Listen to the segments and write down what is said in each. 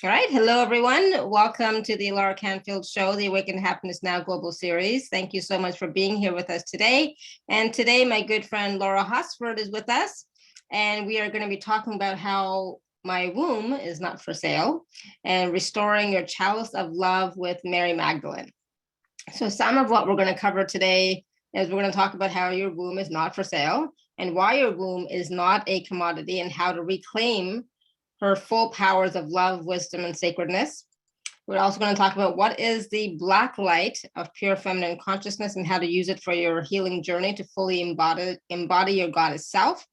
All right. Hello, everyone. Welcome to the Laura Canfield Show, the Awakened Happiness Now Global Series. Thank you so much for being here with us today. And today, my good friend Laura Hosford is with us. And we are going to be talking about how my womb is not for sale and restoring your chalice of love with Mary Magdalene. So, some of what we're going to cover today is we're going to talk about how your womb is not for sale and why your womb is not a commodity and how to reclaim her full powers of love, wisdom, and sacredness. We're also going to talk about what is the black light of pure feminine consciousness and how to use it for your healing journey to fully embody your goddess self.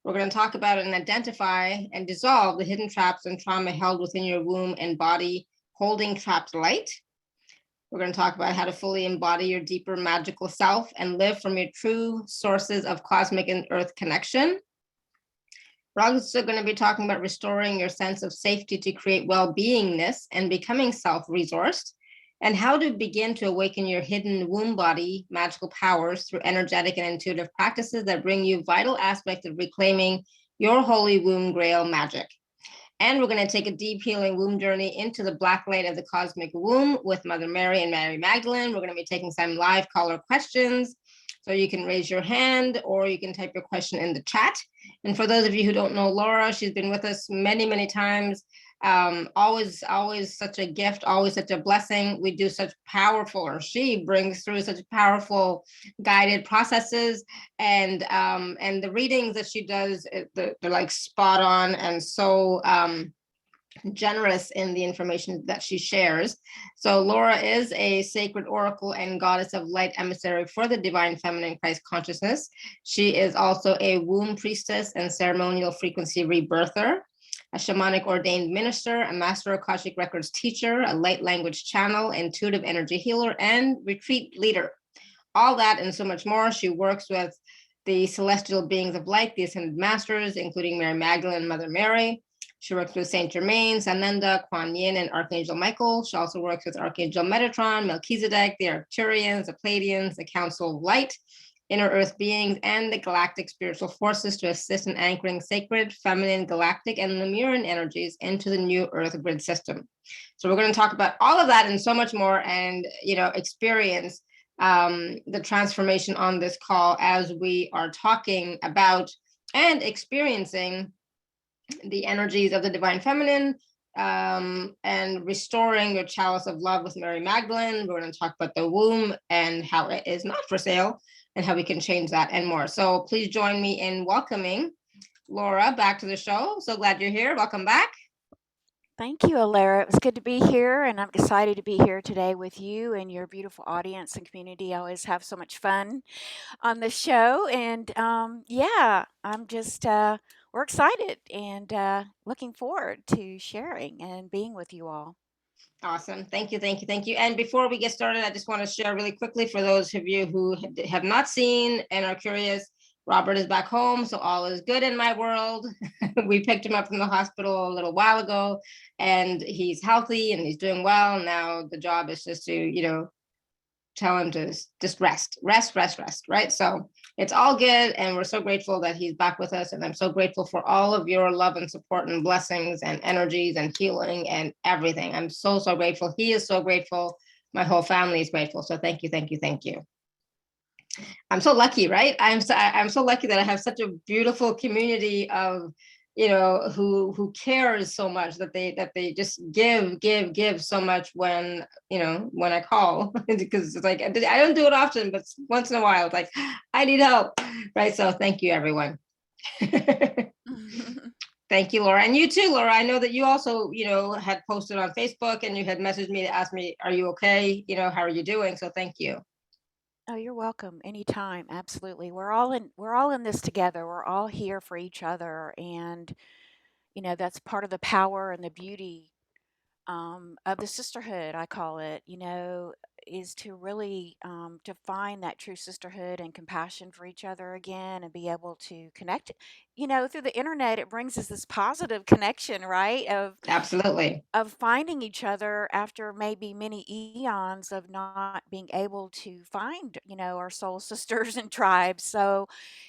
We're going to talk about and identify and dissolve the hidden traps and trauma held within your womb and body, holding trapped light. We're going to talk about how to fully embody your deeper magical self and live from your true sources of cosmic and earth connection. We're also going to be talking about restoring your sense of safety to create well-beingness and becoming self-resourced, and how to begin to awaken your hidden womb body magical powers through energetic and intuitive practices that bring you vital aspects of reclaiming your Holy Womb Grail magic. And we're going to take a deep healing womb journey into the black light of the cosmic womb with Mother Mary and Mary Magdalene. We're going to be taking some live caller questions. So you can raise your hand or you can type your question in the chat. And for those of you who don't know Laura, she's been with us many, many times. Always such a gift, always such a blessing. We do such powerful, or she brings through such powerful guided processes, and the readings that she does, they're like spot on and so generous in the information that she shares. So Laura is a sacred oracle and goddess of light emissary for the divine feminine Christ consciousness. She is also a womb priestess and ceremonial frequency rebirther, a shamanic ordained minister, a master Akashic records teacher, a light language channel, intuitive energy healer, and retreat leader. All that and so much more. She works with the celestial beings of light, the ascended masters, including Mary Magdalene and Mother Mary. She works with Saint Germain, Sananda, Kuan Yin, and Archangel Michael. She also works with Archangel Metatron, Melchizedek, the Arcturians, the Pleiadians, the Council of Light, inner earth beings, and the galactic spiritual forces to assist in anchoring sacred, feminine, galactic, and Lemurian energies into the new earth grid system. So we're going to talk about all of that and so much more, and experience the transformation on this call as we are talking about and experiencing the energies of the divine feminine, and restoring your chalice of love with Mary Magdalene. We're going to talk about the womb and how it is not for sale and how we can change that and more. So please join me in welcoming Laura back to the show. So glad you're here. Welcome back. Thank you, Alara. It was good to be here, and I'm excited to be here today with you and your beautiful audience and community. I always have so much fun on the show, and yeah, we're excited and looking forward to sharing and being with you all. Awesome. Thank you. Thank you. Thank you. And before we get started, I just want to share really quickly for those of you who have not seen and are curious. Robert is back home, so all is good in my world. We picked him up from the hospital a little while ago, and he's healthy and he's doing well. Now the job is just to, tell him to just rest, right? So it's all good. And we're so grateful that he's back with us. And I'm so grateful for all of your love and support and blessings and energies and healing and everything. I'm so, so grateful. He is so grateful. My whole family is grateful. So thank you, thank you, thank you. I'm so lucky, right? I'm so lucky that I have such a beautiful community of, who cares so much that they just give so much when when I call, because it's like I don't do it often, but once in a while it's like I need help, right? So thank you, everyone. Thank you, Laura, and you too, Laura. I know that you also had posted on Facebook and you had messaged me to ask me, are you okay? How are you doing? So thank you. Oh, you're welcome. Anytime. Absolutely. We're all in this together. We're all here for each other, and that's part of the power and the beauty of the sisterhood, I call it, is to really to find that true sisterhood and compassion for each other again and be able to connect through the internet, it brings us this positive connection, right? Absolutely. Of finding each other after maybe many eons of not being able to find, our soul sisters and tribes. So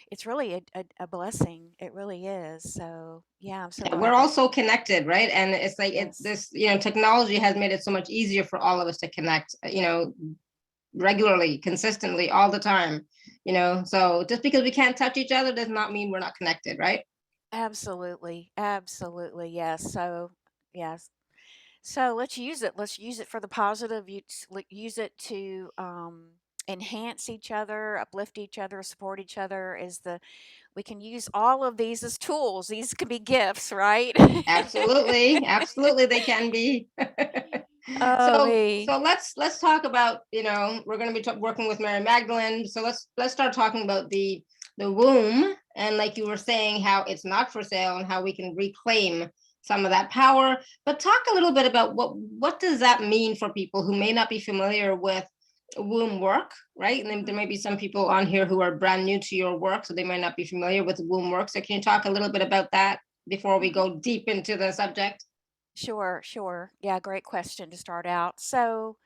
it's really a blessing. It really is. So yeah, I'm so Yeah, we're glad all that. so connected, right? And it's like Yes. technology has made it so much easier for all of us to connect, regularly, consistently, all the time. So just because we can't touch each other does not mean we're not connected, right? Absolutely. Absolutely. Yes. So yes. So let's use it. Let's use it for the positive. Use it to enhance each other, uplift each other, support each other. We can use all of these as tools. These can be gifts, right? Absolutely, absolutely, they can be. Oh, So me. let's talk about, we're going to be working with Mary Magdalene. So let's start talking about the womb, and like you were saying, how it's not for sale and how we can reclaim some of that power. But talk a little bit about what does that mean for people who may not be familiar with womb work, right? And then there may be some people on here who are brand new to your work, so they might not be familiar with womb work. So can you talk a little bit about that before we Mhm. go deep into the subject? Sure, sure. Yeah, great question to start out. So,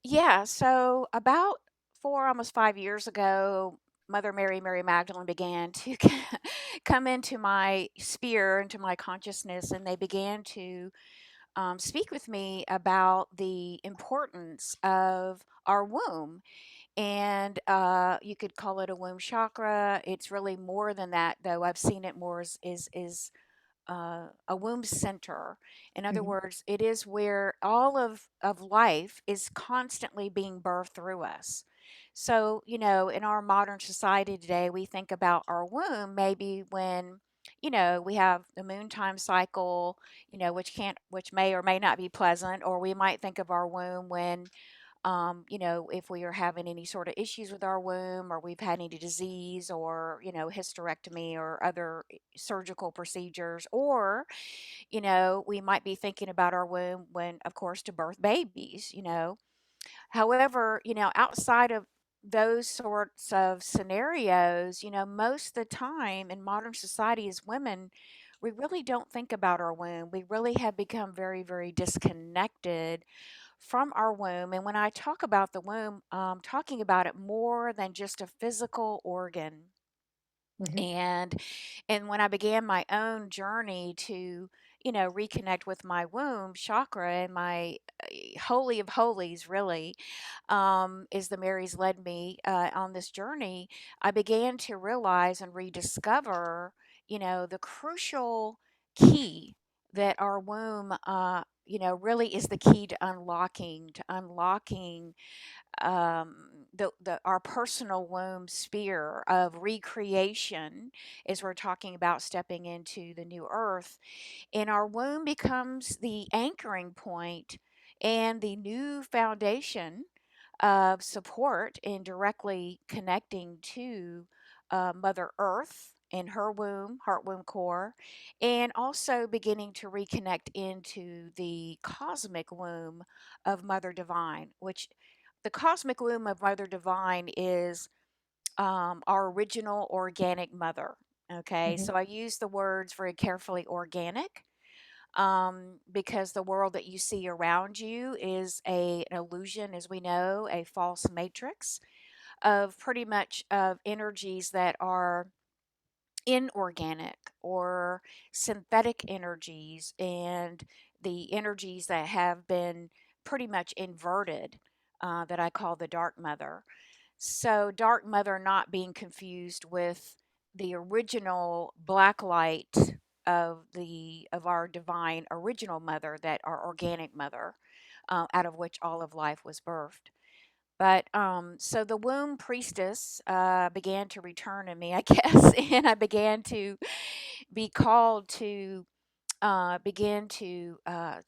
yeah, so about almost 5 years ago, Mother Mary Magdalene began to come into my sphere, into my consciousness, and they began to speak with me about the importance of our womb. And you could call it a womb chakra. It's really more than that, though. I've seen it more as a womb center. In other Mhm. words, it is where all of life is constantly being birthed through us. So, in our modern society today, we think about our womb maybe when, we have the moon time cycle, which may or may not be pleasant, or we might think of our womb when if we are having any sort of issues with our womb or we've had any disease or, hysterectomy or other surgical procedures, or, we might be thinking about our womb when, of course, to birth babies. However, outside of those sorts of scenarios, most of the time in modern society as women, we really don't think about our womb. We really have become very, very disconnected from our womb. And when I talk about the womb, I'm talking about it more than just a physical organ. Mhm. And when I began my own journey to, reconnect with my womb chakra and my holy of holies, really, is the Marys led me on this journey. I began to realize and rediscover, the crucial key that our womb, really is the key to unlocking the our personal womb sphere of recreation, as we're talking about stepping into the new earth, and our womb becomes the anchoring point and the new foundation of support in directly connecting to Mother Earth in her womb, heart womb core, and also beginning to reconnect into the cosmic womb of Mother Divine, which the cosmic womb of Mother Divine is our original organic mother. Okay, Mhm. so I use the words very carefully organic because the world that you see around you is an illusion, as we know, a false matrix of pretty much of energies that are inorganic or synthetic energies, and the energies that have been pretty much inverted, that I call the dark mother. So, dark mother not being confused with the original black light of our divine original mother, that our organic mother, out of which all of life was birthed. But so the womb priestess began to return in me, I guess, and I began to be called to begin to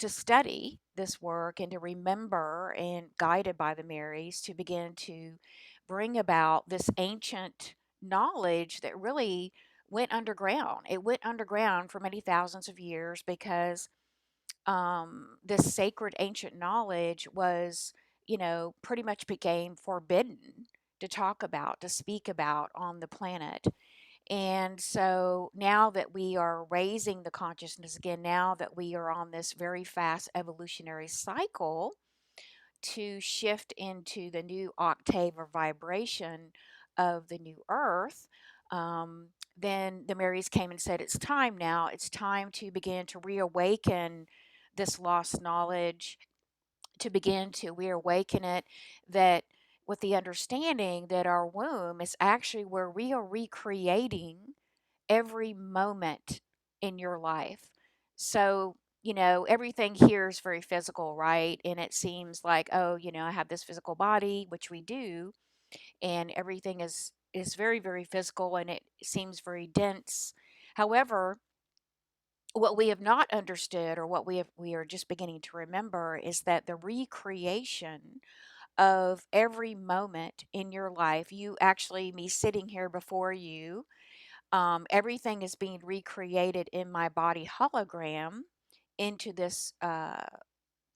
study this work and to remember, and guided by the Marys, to begin to bring about this ancient knowledge that really went underground. It went underground for many thousands of years because this sacred ancient knowledge was, pretty much became forbidden to talk about, to speak about on the planet. And so now that we are raising the consciousness again, now that we are on this very fast evolutionary cycle to shift into the new octave or vibration of the new earth, then the Marys came and said, it's time now. It's time to begin to reawaken this lost knowledge, to begin to reawaken it, that with the understanding that our womb is actually where we are recreating every moment in your life. So, everything here is very physical, right? And it seems like, oh, I have this physical body, which we do, and everything is very, very physical, and it seems very dense. However, what we have not understood, or what we are just beginning to remember, is that the recreation of every moment in your life, you actually, me sitting here before you, everything is being recreated in my body hologram into this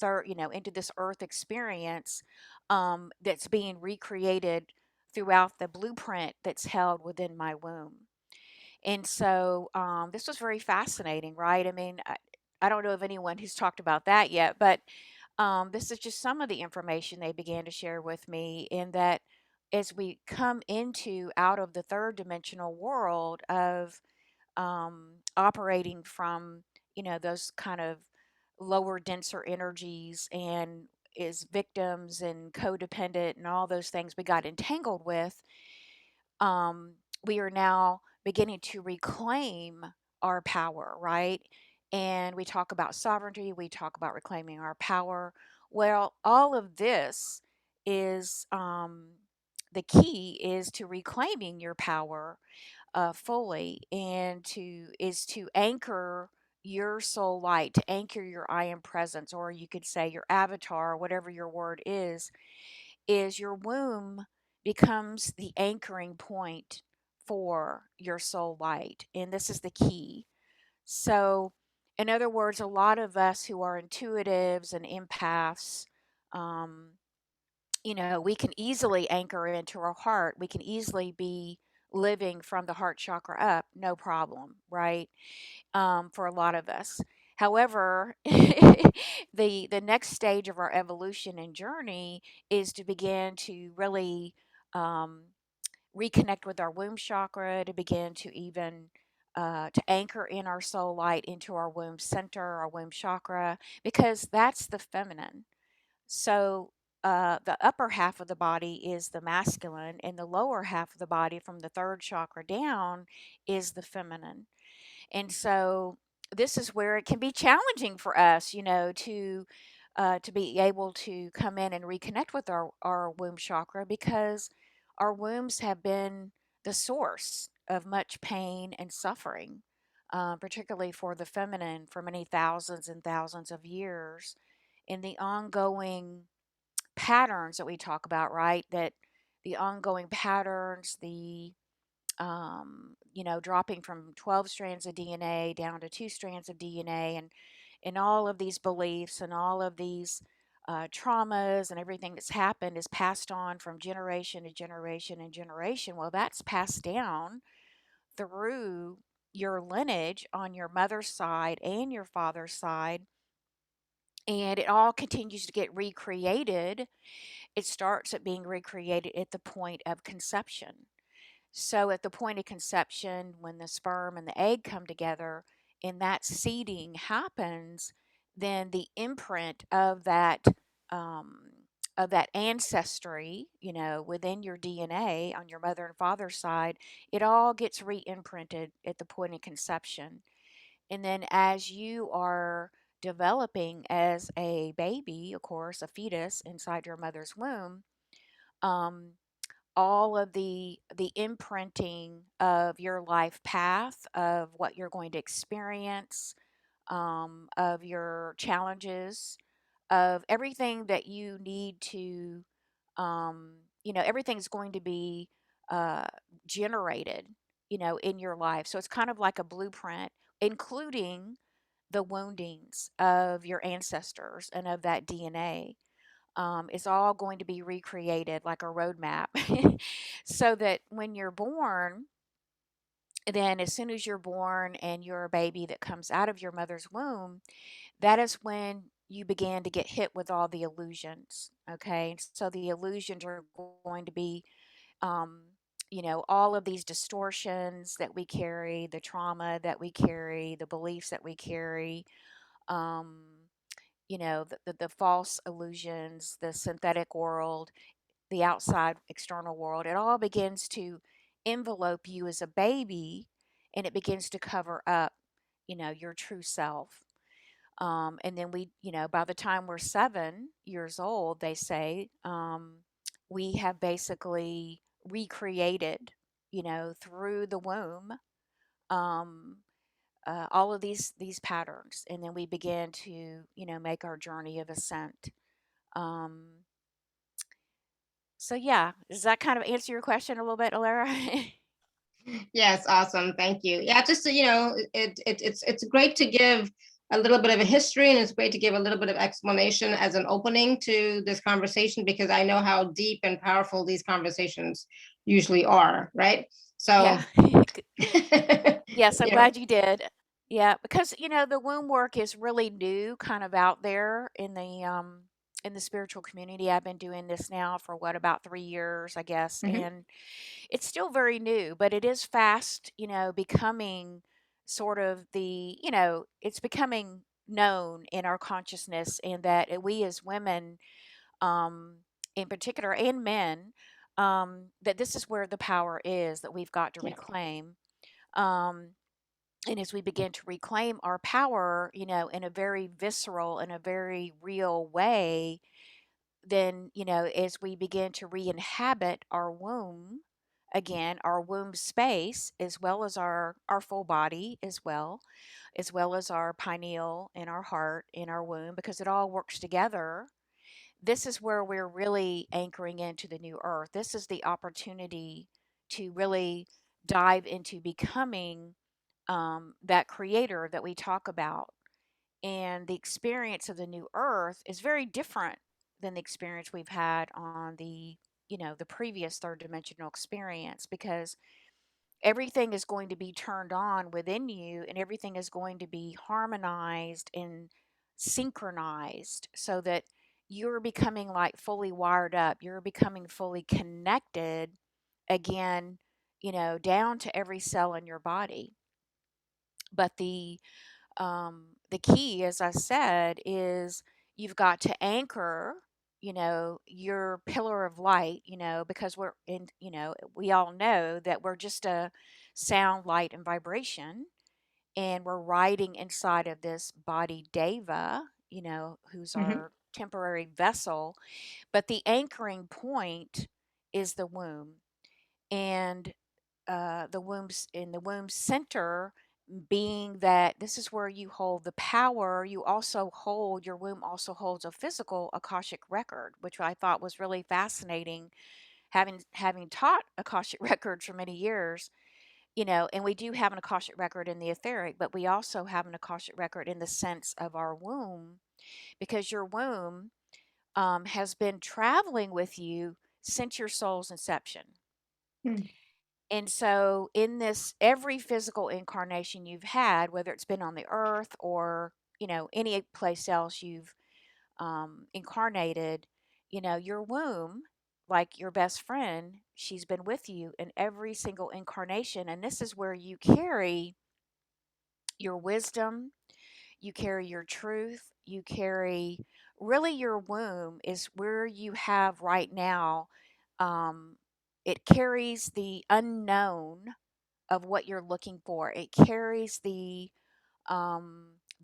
into this earth experience, that's being recreated throughout the blueprint that's held within my womb. And so, this was very fascinating, right? I mean, I don't know of anyone who's talked about that yet, but this is just some of the information they began to share with me. In that, as we come into out of the third dimensional world of operating from, those kind of lower, denser energies, and is victims and codependent and all those things we got entangled with, um, we are now beginning to reclaim our power, right? And we talk about sovereignty, we talk about reclaiming our power. Well, all of this is, the key is to reclaiming your power fully, and to anchor your soul light, to anchor your I am presence, or you could say your avatar, whatever your word is your womb becomes the anchoring point for your soul light. And this is the key. So, in other words, a lot of us who are intuitives and empaths, um, we can easily anchor into our heart. We can easily be living from the heart chakra up, no problem, right? For a lot of us. However, the next stage of our evolution and journey is to begin to really, um, reconnect with our womb chakra, to begin to even to anchor in our soul light into our womb center, our womb chakra, because that's the feminine. So, the upper half of the body is the masculine, and the lower half of the body, from the third chakra down, is the feminine. And so this is where it can be challenging for us, to be able to come in and reconnect with our womb chakra, because our wombs have been the source of much pain and suffering, particularly for the feminine, for many thousands and thousands of years. In the ongoing patterns that we talk about, right? That the ongoing patterns, dropping from 12 strands of DNA down to 2 strands of DNA, and all of these beliefs and all of these traumas and everything that's happened is passed on from generation to generation and generation. Well, that's passed down through your lineage on your mother's side and your father's side, and it all continues to get recreated. It starts at being recreated at the point of conception. So, at the point of conception, when the sperm and the egg come together and that seeding happens, then the imprint um, of that ancestry, within your DNA on your mother and father's side, it all gets re-imprinted at the point of conception. And then, as you are developing as a baby, of course, a fetus inside your mother's womb, um, all of the imprinting of your life path, of what you're going to experience, of your challenges, of everything that you need to, everything's going to be uh, generated, in your life. So it's kind of like a blueprint, including the woundings of your ancestors and of that DNA. Is all going to be recreated like a roadmap so that when you're born, then as soon as you're born and you're a baby that comes out of your mother's womb, that is when you began to get hit with all the illusions. Okay. So the illusions are going to be, um, all of these distortions that we carry, the trauma that we carry, the beliefs that we carry, um, the false illusions, the synthetic world, the outside external world. It all begins to envelope you as a baby, and it begins to cover up, your true self. And then by the time we're 7 years old, they say, we have basically recreated, through the womb, um, all of these patterns, and then we begin to, make our journey of ascent. Um, so yeah, does that kind of answer your question a little bit, Alara? Yes, awesome. Thank you. Yeah, just it's great to give a little bit of a history, and it's great to give a little bit of explanation as an opening to this conversation, because I know how deep and powerful these conversations usually are, right? Yeah. So, Yes, I'm you know, glad you did. Yeah, because the womb work is really new, kind of out there in the spiritual community. I've been doing this now for what, about 3 years, I guess, mhm, and it's still very new, but it is fast, becoming sort of it's becoming known in our consciousness, and that we as women, um, in particular, and men, that this is where the power is that we've got to yeah. reclaim. Um, and as we begin to reclaim our power, in a very visceral and a very real way, then, as we begin to re inhabit our womb again, our womb space, as well as our full body, as well as our pineal and our heart in our womb, because it all works together. This is where we're really anchoring into the new earth. This is the opportunity to really dive into becoming, that creator that we talk about. And the experience of the new earth is very different than the experience we've had on the previous third dimensional experience, because everything is going to be turned on within you, and everything is going to be harmonized and synchronized, so that you're becoming like fully wired up, you're becoming fully connected again, down to every cell in your body. But the key, as I said, is you've got to anchor, your pillar of light, because we're in, we all know that we're just a sound, light, and vibration, and we're riding inside of this body deva, who's Mhm. our temporary vessel. But the anchoring point is the womb. And the womb center, being that this is where you hold the power. You also hold, your womb also holds a physical akashic record, which I thought was really fascinating, having taught akashic records for many years. And we do have an akashic record in the etheric, but we also have an akashic record in the sense of our womb, because your womb, has been traveling with you since your soul's inception. Mm. And so, in this, every physical incarnation you've had, whether it's been on the earth or, any place else you've, incarnated, your womb, like your best friend, she's been with you in every single incarnation. And this is where you carry your wisdom, you carry your truth, you carry, really, your womb is where you have right now. Um, it carries the unknown of what you're looking for. It carries the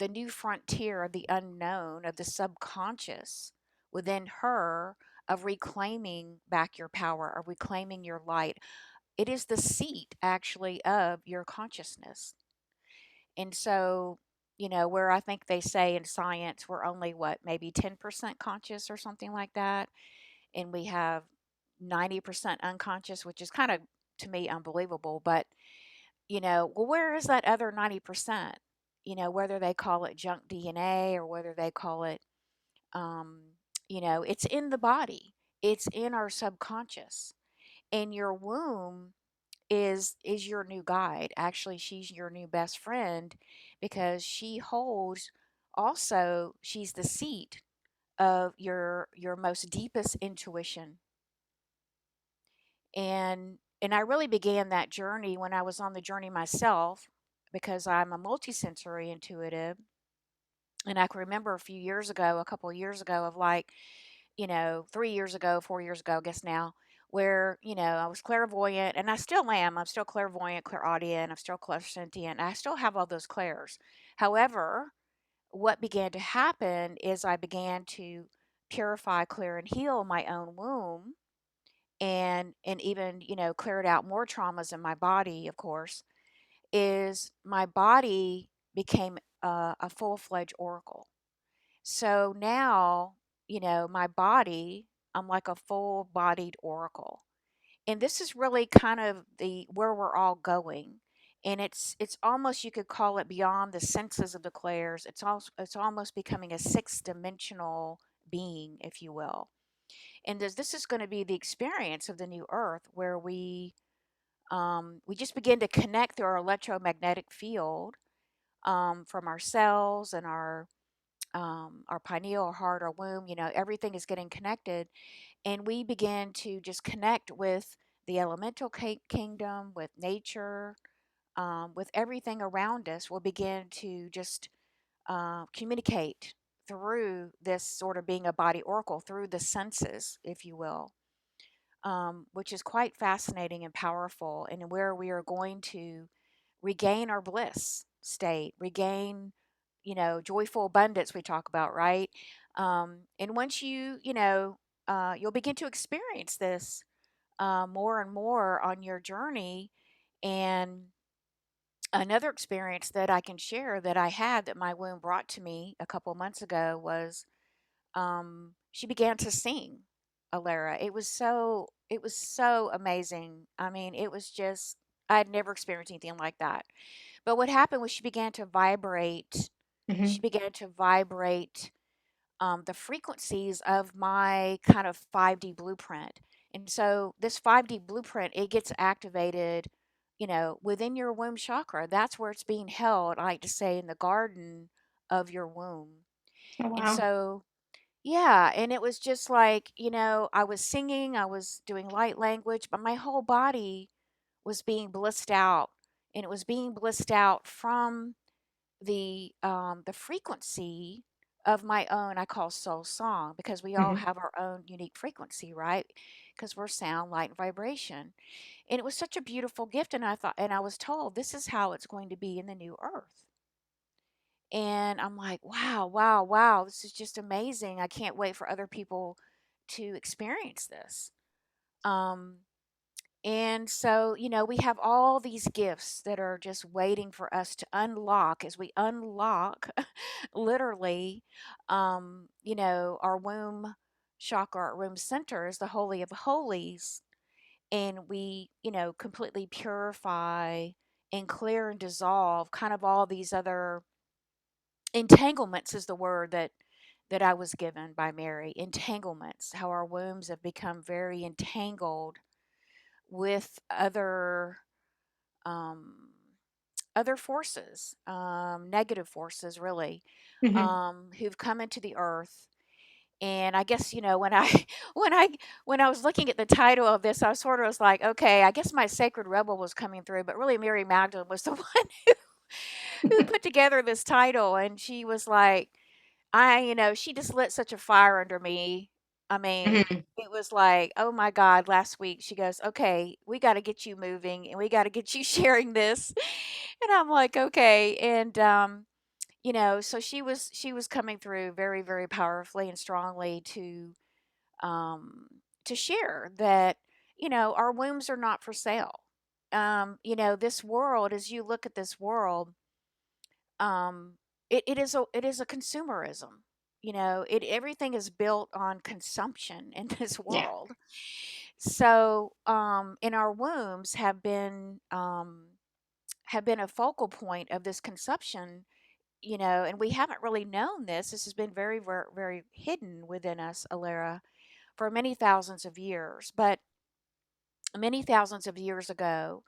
new frontier of the unknown, of the subconscious within her, of reclaiming back your power, of reclaiming your light. It is the seat, actually, of your consciousness. And so, where I think they say in science we're only what, maybe 10% conscious or something like that, and we have 90% unconscious, which is kind of, to me, unbelievable. But well, where is that other 90%? Whether they call it junk DNA or whether they call it, um, it's in the body, it's in our subconscious. And your womb is your new guide. Actually, she's your new best friend because she holds also she's the seat of your most deepest intuition. And I really began that journey when I was on the journey myself because I'm a multisensory intuitive. And I can remember a few years ago, a couple of years ago, of like, 3 years ago, 4 years ago, I guess now, where, I was clairvoyant and I still am. I'm still clairvoyant, clairaudient, I'm still clairsentient. I still have all those clairs. However, what began to happen is I began to purify, clear, and heal my own womb and even, cleared out more traumas in my body, of course, is my body became a full-fledged oracle. So now, my body, I'm like a full-bodied oracle. And this is really kind of the where we're all going. And it's almost, you could call it, beyond the senses of the clairs. It's almost becoming a sixth dimensional being, if you will. And this is going to be the experience of the new earth where we just begin to connect through our electromagnetic field, from our cells and our pineal, our heart, our womb. Everything is getting connected, and we begin to just connect with the elemental kingdom, with nature, with everything around us. We'll begin to just communicate through this sort of being a body oracle, through the senses, if you will, which is quite fascinating and powerful, and where we are going to regain our bliss state, regain, joyful abundance we talk about, right? And once you'll begin to experience this more and more on your journey. And another experience that I can share that I had that my womb brought to me a couple months ago was she began to sing, Alara. It was so amazing. I mean, it was just, I'd never experienced anything like that. But what happened was she Hmm. began to vibrate the frequencies of my kind of 5D blueprint. And so this 5D blueprint, it gets activated, within your womb chakra. That's where it's being held, I like to say, in the garden of your womb. Oh, And wow. so, yeah, and it was just like, I was singing, I was doing light language, but my whole body was being blissed out. And it was being blissed out from the frequency of my own, I call soul song, because we all Hmm. have our own unique frequency, right? Because we're sound, light, and vibration. And it was such a beautiful gift. And I was told this is how it's going to be in the new earth. And I'm like, wow, wow, wow, this is just amazing. I can't wait for other people to experience this. Um, and so, we have all these gifts that are just waiting for us to unlock as we unlock, literally, our womb chakra, our womb center is the Holy of Holies. And we, completely purify and clear and dissolve kind of all these other entanglements, is the word that I was given by Mary. Entanglements, how our wombs have become very entangled with um, other forces, negative forces, really, Hmm. who've come into the earth. And I guess, when I when I when I was looking at the title of this, I sort of was like, okay, I guess my sacred rebel was coming through, but really Mary Magdalene was the one who put together this title, and she was like, she just lit such a fire under me. I mean, Hmm. it was like, oh my God, last week she goes, okay, we got to get you moving and we got to get you sharing this. And I'm like, okay. And, so she was coming through very, very powerfully and strongly um, to share that, our wombs are not for sale. This world, as you look at this world, um it is a consumerism. It everything is built on consumption in this Yeah. world. So and our wombs have been a focal point of this consumption. And we haven't really known this has been very, very, very hidden within us, Alara, for many thousands of years. But many thousands of years ago,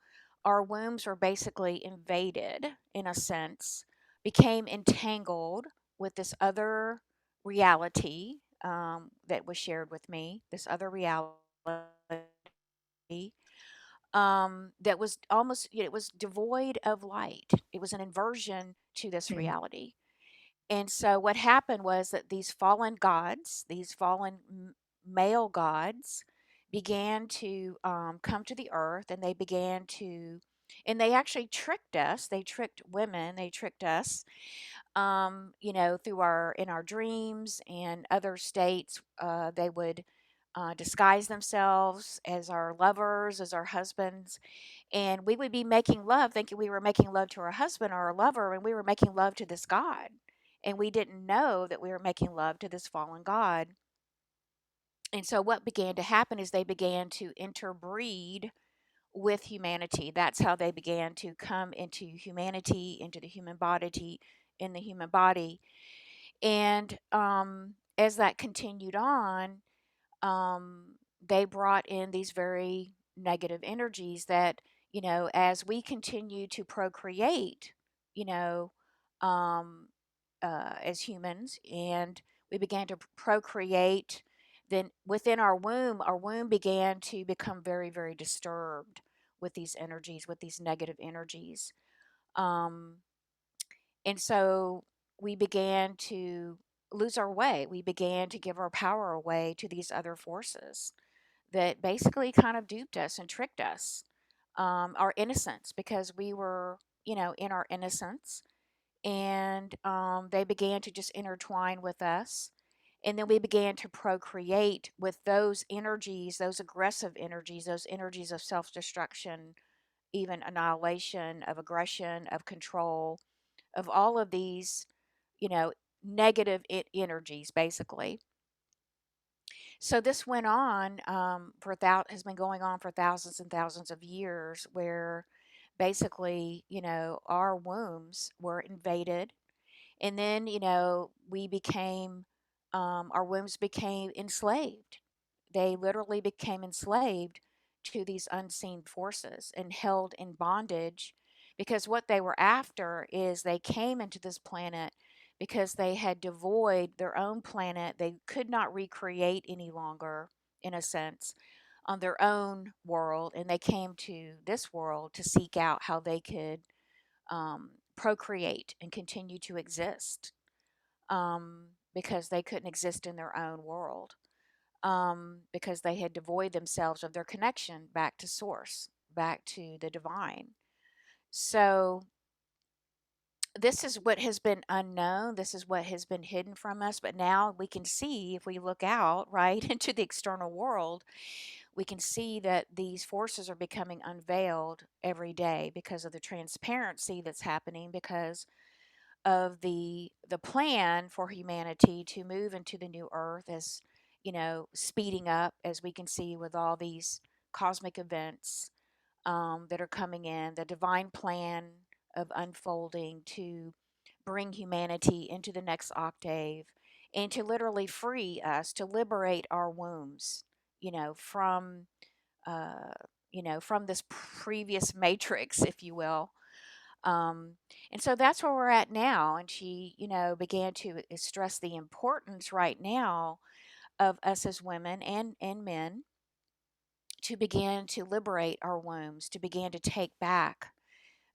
our wombs were basically invaded, in a sense, became entangled with this other reality, that was shared with me, this other reality, that was almost, it was devoid of light. It was an inversion to this Mm. reality. And so what happened was that these fallen gods, these fallen male gods, began to come to the earth, and they began to, and they actually tricked us. They tricked women. They tricked us, through in our dreams and other states. They would disguise themselves as our lovers, as our husbands, and we would be making love, thinking we were making love to our husband or our lover, and we were making love to this God. And we didn't know that we were making love to this fallen God. And so what began to happen is they began to interbreed with humanity. That's how they began to come into humanity, into the human body, in the human body. And as that continued on, they brought in these very negative energies that, as we continue to procreate, you know, um, as humans, and we began to procreate, then within our womb began to become very, very disturbed with these energies, with these negative energies. Um, and so we began to lose our way. We began to give our power away to these other forces that basically kind of duped us and tricked us, our innocence, because we were, in our innocence. And they began to just intertwine with us. And then we began to procreate with those energies, those aggressive energies, those energies of self destruction, even annihilation, of aggression, of control, of all of these, you know, negative energies, basically. So this went on, has been going on for thousands and thousands of years, where basically, our wombs were invaded, and then, our wombs became enslaved. They literally became enslaved to these unseen forces and held in bondage, because what they were after is they came into this planet because they had devoid their own planet. They could not recreate any longer, in a sense, on their own world, and they came to this world to seek out how they could procreate and continue to exist, because they couldn't exist in their own world, because they had devoid themselves of their connection back to source, back to the divine. So this is what has been unknown. This is what has been hidden from us. But now we can see, if we look out, right, into the external world, we can see that these forces are becoming unveiled every day because of the transparency that's happening, because of the plan for humanity to move into the new earth, as speeding up, as we can see with all these cosmic events that are coming in, the divine plan of unfolding to bring humanity into the next octave, and to literally free us, to liberate our wombs, from uh, from this previous matrix, if you will. um, and so that's where we're at now. And she, began to stress the importance right now of us as women and men to begin to liberate our wombs, to begin to take back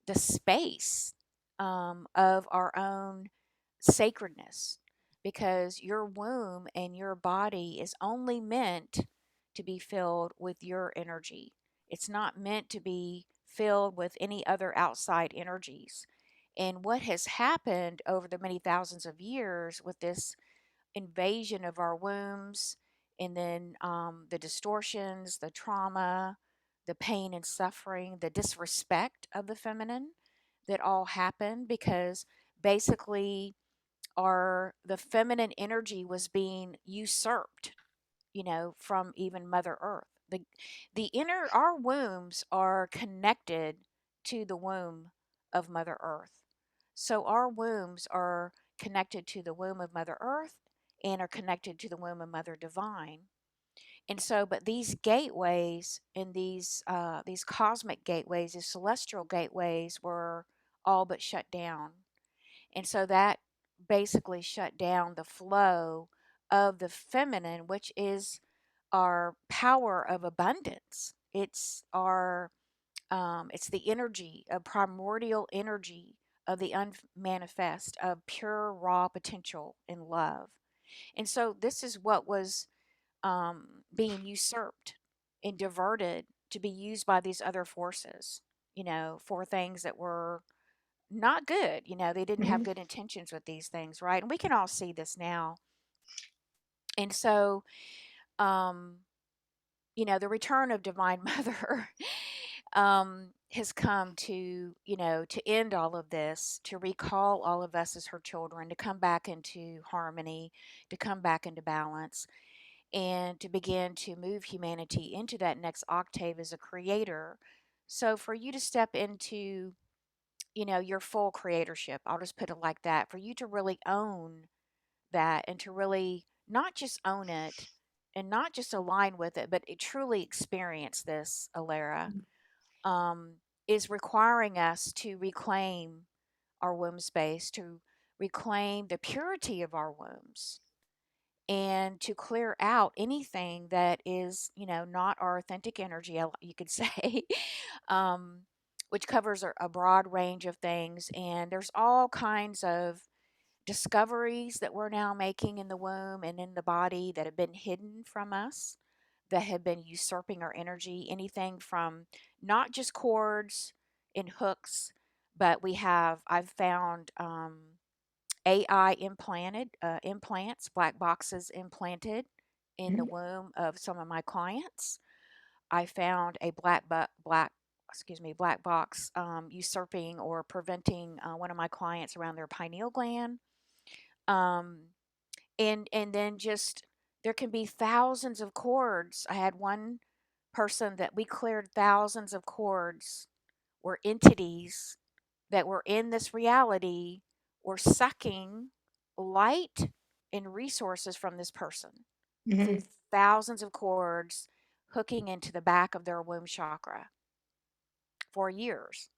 the space, of our own sacredness, because your womb and your body is only meant to be filled with your energy. It's not meant to be filled with any other outside energies. And what has happened over the many thousands of years with this invasion of our wombs, and then the distortions, the trauma, the pain and suffering, the disrespect of the feminine, that all happened because basically the feminine energy was being usurped, from even Mother Earth. The inner Our wombs are connected to the womb of Mother Earth. So our wombs are connected to the womb of Mother Earth and are connected to the womb of Mother Divine. And so, but these gateways and these cosmic gateways, these celestial gateways, were all but shut down. And so that basically shut down the flow of the feminine, which is our power of abundance. It's the energy, a primordial energy of the unmanifest, of pure raw potential in love. And so this is what was being usurped and diverted to be used by these other forces, for things that were not good. They didn't have Mhm. good intentions with these things, right? And we can all see this now. And so, um, the return of Divine Mother has come to end all of this, to recall all of us as her children, to come back into harmony, to come back into balance, and to begin to move humanity into that next octave as a creator. So for you to step into, your full creatorship, I'll just put it like that, for you to really own that and to really not just own it and not just align with it, but truly experience this, Alara, um, is requiring us to reclaim our womb space, to reclaim the purity of our wombs, and to clear out anything that is, not our authentic energy, you could say, um, which covers a broad range of things. And there's all kinds of discoveries that we're now making in the womb and in the body that have been hidden from us, that have been usurping our energy. Anything from not just cords and hooks, but I've found AI implants, black boxes implanted in the Mhm. womb of some of my clients. I found a black box usurping or preventing one of my clients around their pineal gland. Um, and then just there can be thousands of cords. I had one person that we cleared thousands of cords, where entities that were in this reality were sucking light and resources from this person through Mhm. thousands of cords hooking into the back of their womb chakra for years.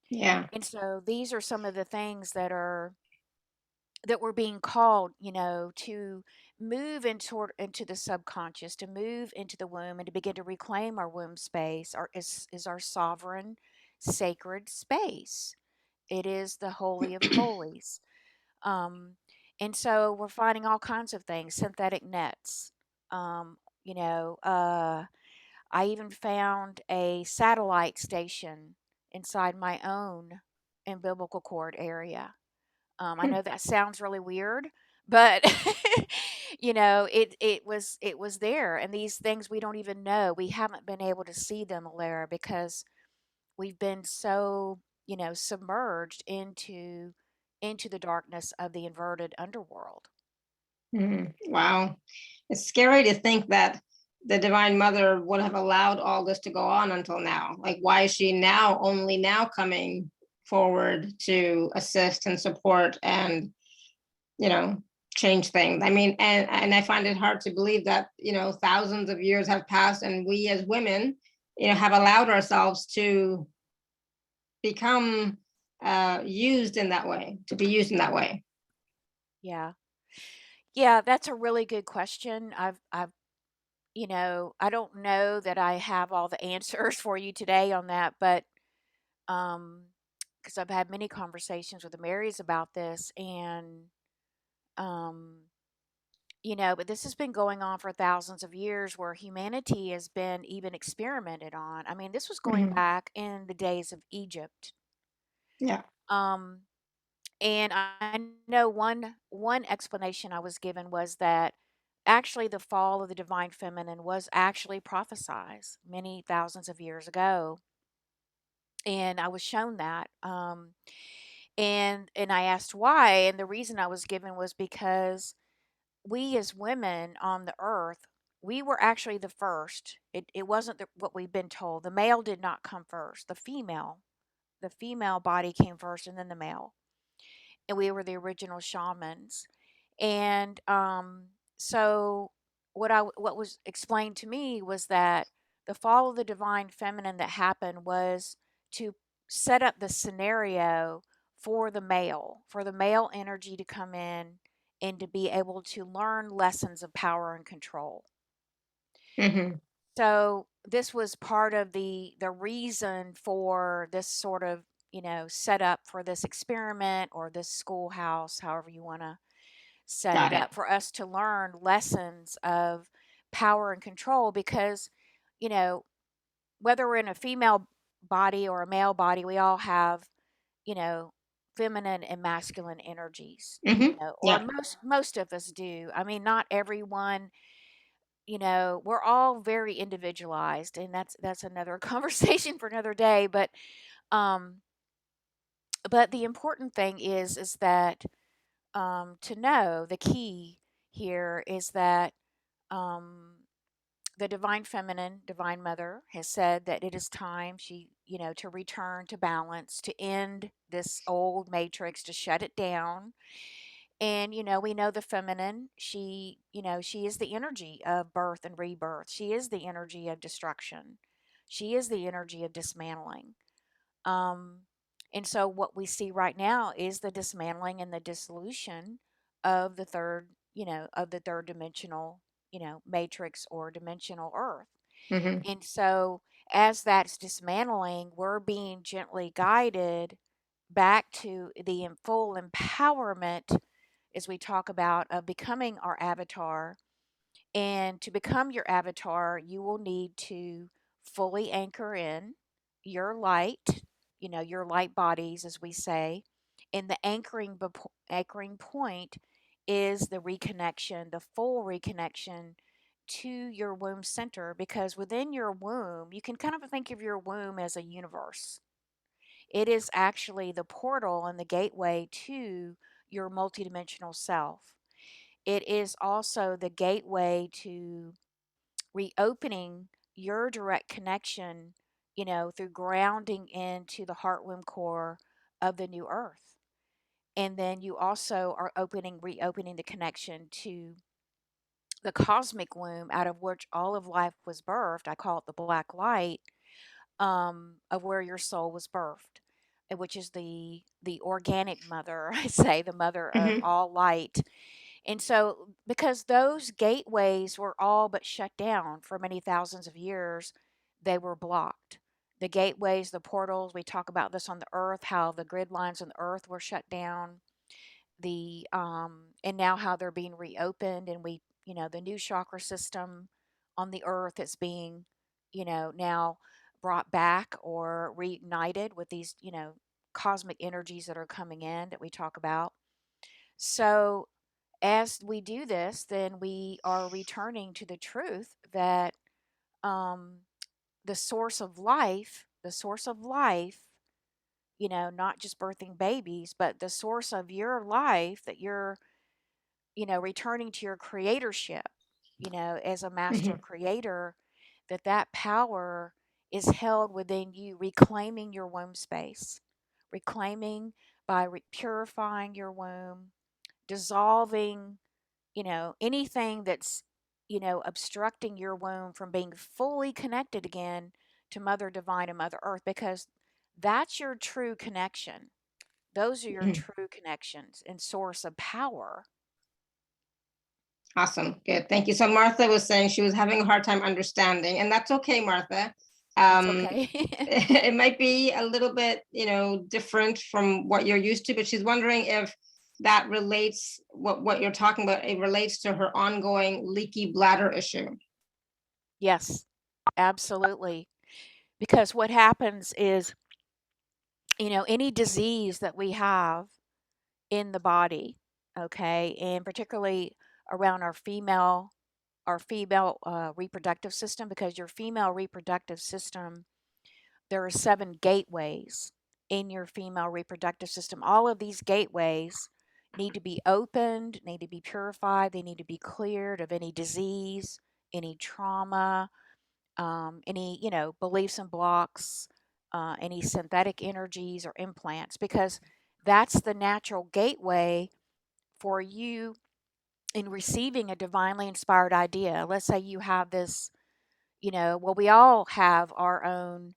Yeah. And so these are some of the things that we're being called, to move into the subconscious, to move into the womb and to begin to reclaim our womb space, is our sovereign, sacred space. It is the holy of holies. Um, and so we're finding all kinds of things, synthetic nets. Um, you know, uh, I even found a satellite station inside my own umbilical cord area. I know that sounds really weird, but it was there, and these things we don't even know. We haven't been able to see them, Alara, because we've been so submerged into the darkness of the inverted underworld. Mhm. Wow. It's scary to think that the Divine Mother would have allowed all this to go on until now. Like, why is she now only now coming forward to assist and support and, you know, change things? I mean, and I find it hard to believe that, thousands of years have passed and we as women, have allowed ourselves to become used in that way, to be used in that way. Yeah, yeah, that's a really good question. I don't know that I have all the answers for you today on that, but um, because I've had many conversations with the Marys about this, and um, but this has been going on for thousands of years, where humanity has been even experimented on. I mean, this was going Mhm. back in the days of Egypt. Yeah. Um, and I know one explanation I was given was that actually the fall of the divine feminine was actually prophesied many thousands of years ago, and I was shown that. And I asked why, and the reason I was given was because we as women on the earth, we were actually the first. It wasn't what we've been told. The male did not come first. The female body came first, and then the male. And we were the original shamans. And so what was explained to me was that the fall of the divine feminine that happened was to set up the scenario for the male energy to come in and to be able to learn lessons of power and control. Mm-hmm. So this was part of the reason for this sort of, setup for this experiment or this schoolhouse, however you want to set it Got it. up, for us to learn lessons of power and control. Because, you know, whether we're in a female body or a male body, we all have, you know, feminine and masculine energies, Mm-hmm. or Yeah. most of us do. I mean, not everyone, we're all very individualized, and that's another conversation for another day. Um but the important thing is that, to know the key here is that, um the divine feminine, divine mother, has said that it is time, to return to balance, to end this old matrix, to shut it down. And, we know the feminine, she is the energy of birth and rebirth. She is the energy of destruction. She is the energy of dismantling. Um, and so what we see right now is the dismantling and the dissolution of the third dimensional, matrix or dimensional earth. Mm-hmm. And so as that's dismantling, we're being gently guided back to the full empowerment, as we talk about, of becoming our avatar. And to become your avatar, you will need to fully anchor in your light, your light bodies, as we say. And the anchoring point is the reconnection, the full reconnection to your womb center. Because within your womb, you can kind of think of your womb as a universe. It is actually the portal and the gateway to your multidimensional self. It is also the gateway to reopening your direct connection, through grounding into the heart womb core of the new earth. And then you also are reopening the connection to the cosmic womb out of which all of life was birthed. I call it the black light, of where your soul was birthed, which is the organic mother, I say, the mother of Mm-hmm. all light. And so, because those gateways were all but shut down for many thousands of years, they were blocked. The gateways, the portals, we talk about this on the earth, how the grid lines on the earth were shut down, and now how they're being reopened. And the new chakra system on the earth is being, now brought back or reignited with these, cosmic energies that are coming in that we talk about. So as we do this, then we are returning to the truth that, um, the source of life, not just birthing babies, but the source of your life, that you're, returning to your creatorship, as a master Mm-hmm. creator, that power is held within you, reclaiming your womb space, reclaiming by purifying your womb, dissolving, anything that's, obstructing your womb from being fully connected again to Mother Divine and Mother Earth, because that's your true connection. Those are your Mm-hmm. true connections and source of power. Awesome. Good. Thank you. So Martha was saying she was having a hard time understanding, and that's okay, Martha. It's Um, okay. it might be a little bit, different from what you're used to, but she's wondering if that relates, what you're talking about, it relates to her ongoing leaky bladder issue. Yes, absolutely. Because what happens is, any disease that we have in the body, okay, and particularly around our female reproductive system, because your female reproductive system, there are 7 gateways in your female reproductive system. All of these gateways need to be opened, need to be purified, they need to be cleared of any disease, any trauma, any, beliefs and blocks, any synthetic energies or implants, because that's the natural gateway for you in receiving a divinely inspired idea. Let's say you have this, well, we all have our own,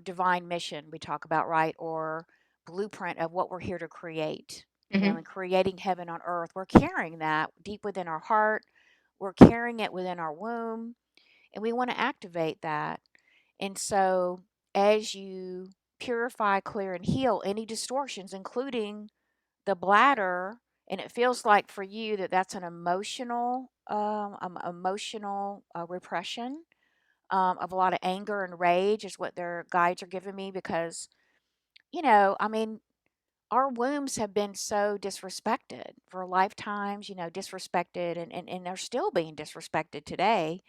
divine mission we talk about, right? Or blueprint of what we're here to create, Hmm. and creating heaven on earth. We're carrying that deep within our heart. We're carrying it within our womb, and we want to activate that. And so, as you purify, clear, and heal any distortions, including the bladder, and it feels like for you that that's an emotional repression of a lot of anger and rage, is what their guides are giving me, because I mean, our wombs have been so disrespected for lifetimes, disrespected, and they're still being disrespected today,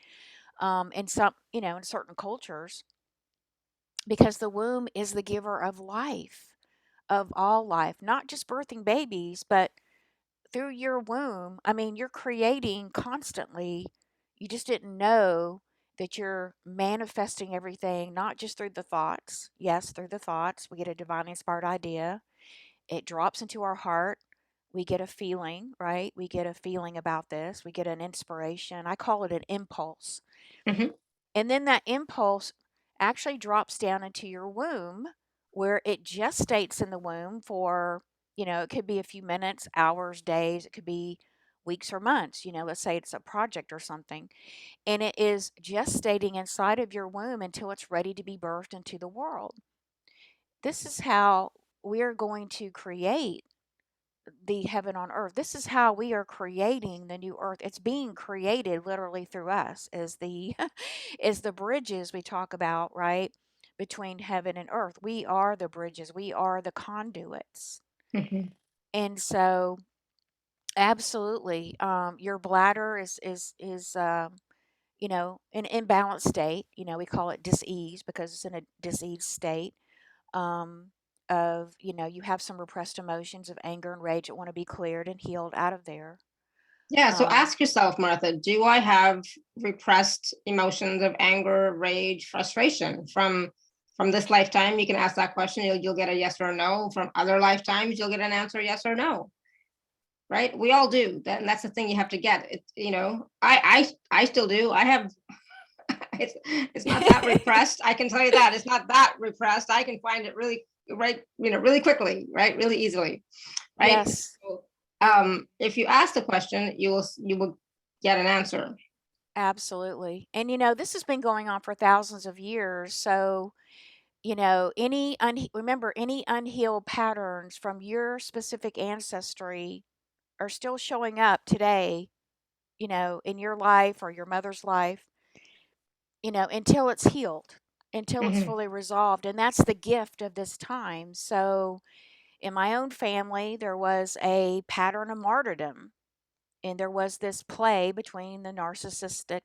in some, in certain cultures, because the womb is the giver of life, of all life, not just birthing babies, but through your womb. I mean, you're creating constantly. You just didn't know that you're manifesting everything, not just through the thoughts. Yes, through the thoughts, we get a divinely inspired idea. It drops into our heart. We get a feeling, right? We get a feeling about this. We get an inspiration. I call it an impulse. Hmm. And then that impulse actually drops down into your womb, where it gestates in the womb for, it could be a few minutes, hours, days, it could be weeks or months. Let's say it's a project or something. And it is gestating inside of your womb until it's ready to be birthed into the world. This is how we're going to create the heaven on earth. This is how we are creating the new earth. It's being created literally through us, as the is the bridges we talk about, right? Between heaven and earth. We are the bridges. We are the conduits. Hmm. And so, absolutely, your bladder is an imbalanced state. We call it dis-ease because it's in a dis-ease state. Um, of, you have some repressed emotions of anger and rage that want to be cleared and healed out of there. Yeah. So Um, ask yourself, Martha, do I have repressed emotions of anger, rage, frustration from this lifetime? You can ask that question. You'll get a yes or a no. From other lifetimes, you'll get an answer, yes or no. Right? We all do that, and that's the thing you have to get. It, I still do. I have. It's not that repressed. I can tell you that it's not that repressed. I can find it really right, really quickly, right, really easily, right. yes, So, if you ask the question, you will get an answer. absolutely. And this has been going on for thousands of years. So, remember, any unhealed patterns from your specific ancestry are still showing up today, in your life or your mother's life, until it's healed, until it's Hmm. fully resolved. And that's the gift of this time. So, in my own family, there was a pattern of martyrdom, and there was this play between the narcissistic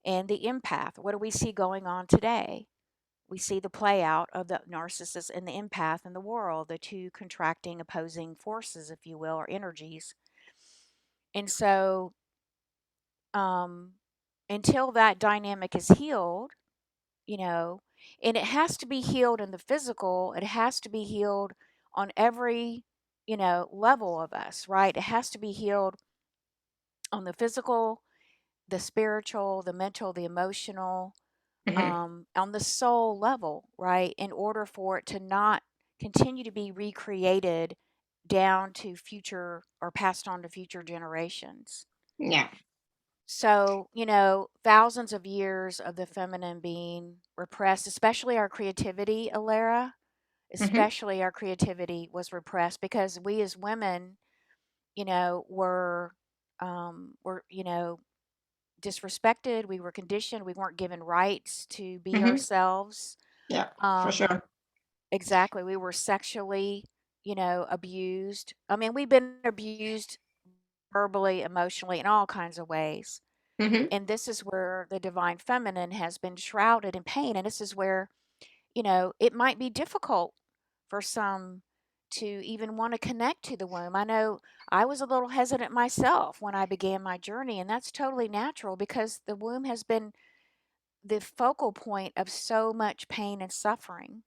and the empath. What do we see going on today? We see the play out of the narcissist and the empath in the world, the two contracting opposing forces, if you will, or energies. And so, um, until that dynamic is healed, you know, and it has to be healed in the physical, it has to be healed on every, level of us, right? It has to be healed on the physical, the spiritual, the mental, the emotional, Hmm. on the soul level, right? In order for it to not continue to be recreated down to future or passed on to future generations. Yeah. So, thousands of years of the feminine being repressed, especially our creativity, Alara, Hmm. especially our creativity was repressed because we as women, were, disrespected. We were conditioned. We weren't given rights to be Hmm. ourselves. Yeah, for Um, sure. exactly. We were sexually, abused. I mean, we've been abused verbally, emotionally, in all kinds of ways. Hmm. And this is where the divine feminine has been shrouded in pain. And this is where, it might be difficult for some to even want to connect to the womb. I know I was a little hesitant myself when I began my journey, and that's totally natural because the womb has been the focal point of so much pain and suffering.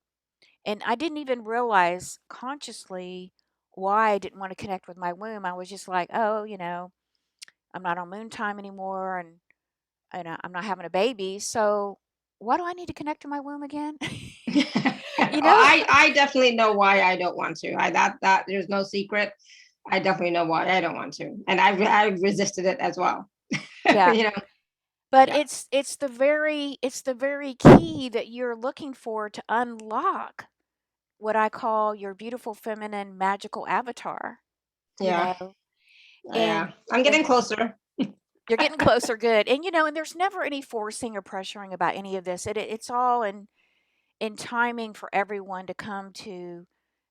And I didn't even realize consciously why I didn't want to connect with my womb. I was just like, oh, I'm not on moon time anymore, and I'm not having a baby. So why do I need to connect to my womb again? You know? I definitely know why I don't want to. That there's no secret. I definitely know why I don't want to, and I resisted it as well. Yeah. You know, But yeah, it's the very key that you're looking for to unlock what I call your beautiful feminine magical avatar, you yeah, know. yeah. And I'm and getting closer. you're getting closer, good. And there's never any forcing or pressuring about any of this. It's all in timing for everyone to come to,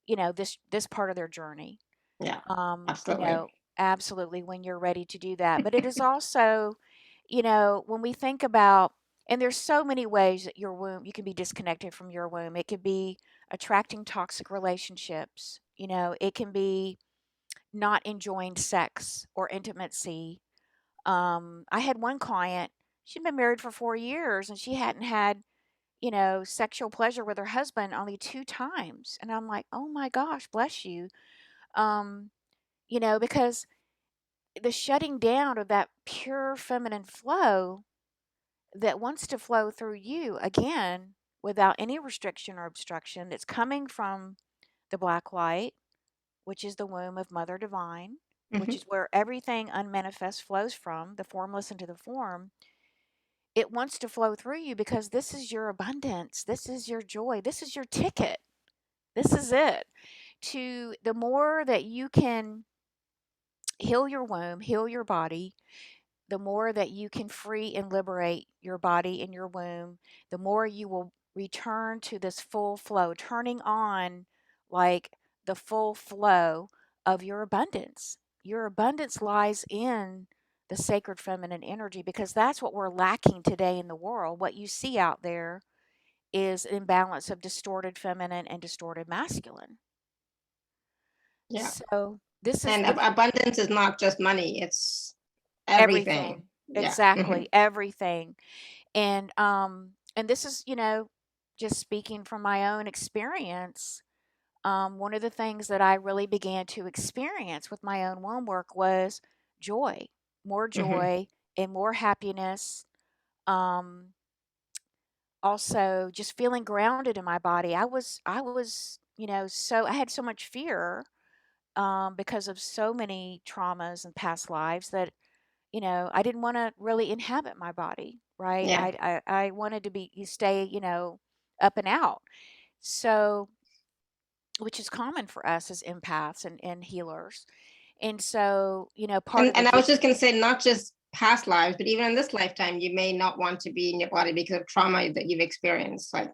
this part of their journey. Yeah, Um, you absolutely. know, absolutely when you're ready to do that. But it is also, when we think about, and there's so many ways that your womb, you can be disconnected from your womb. It could be attracting toxic relationships. It can be not enjoying sex or intimacy. I had one client, she'd been married for 4 years and she hadn't had, sexual pleasure with her husband only 2 times. And I'm like, oh my gosh, bless you. Um, because the shutting down of that pure feminine flow that wants to flow through you again without any restriction or obstruction, that's coming from the black light, which is the womb of Mother Divine, which Hmm. is where everything unmanifest flows from, the formless into the form. It wants to flow through you because this is your abundance. This is your joy. This is your ticket. This is it. To the more that you can heal your womb, heal your body, the more that you can free and liberate your body and your womb, the more you will return to this full flow, turning on like the full flow of your abundance. Your abundance lies in the sacred feminine energy because that's what we're lacking today in the world. What you see out there is an imbalance of distorted feminine and distorted masculine. Yeah, So this is and this abundance is not just money; it's everything. everything. Yeah. Hmm. Exactly, everything. And this is, just speaking from my own experience. One of the things that I really began to experience with my own womb work was joy, more Hmm. joy and more happiness. Um, Also just feeling grounded in my body. I was, so I had so much fear because of so many traumas and past lives that I didn't want to really inhabit my body, right? Yeah. I wanted to stay, up and out. So, which is common for us as empaths and healers. And so, part of the And I was gift. just going to say, not just past lives, but even in this lifetime, you may not want to be in your body because of trauma that you've experienced. Like,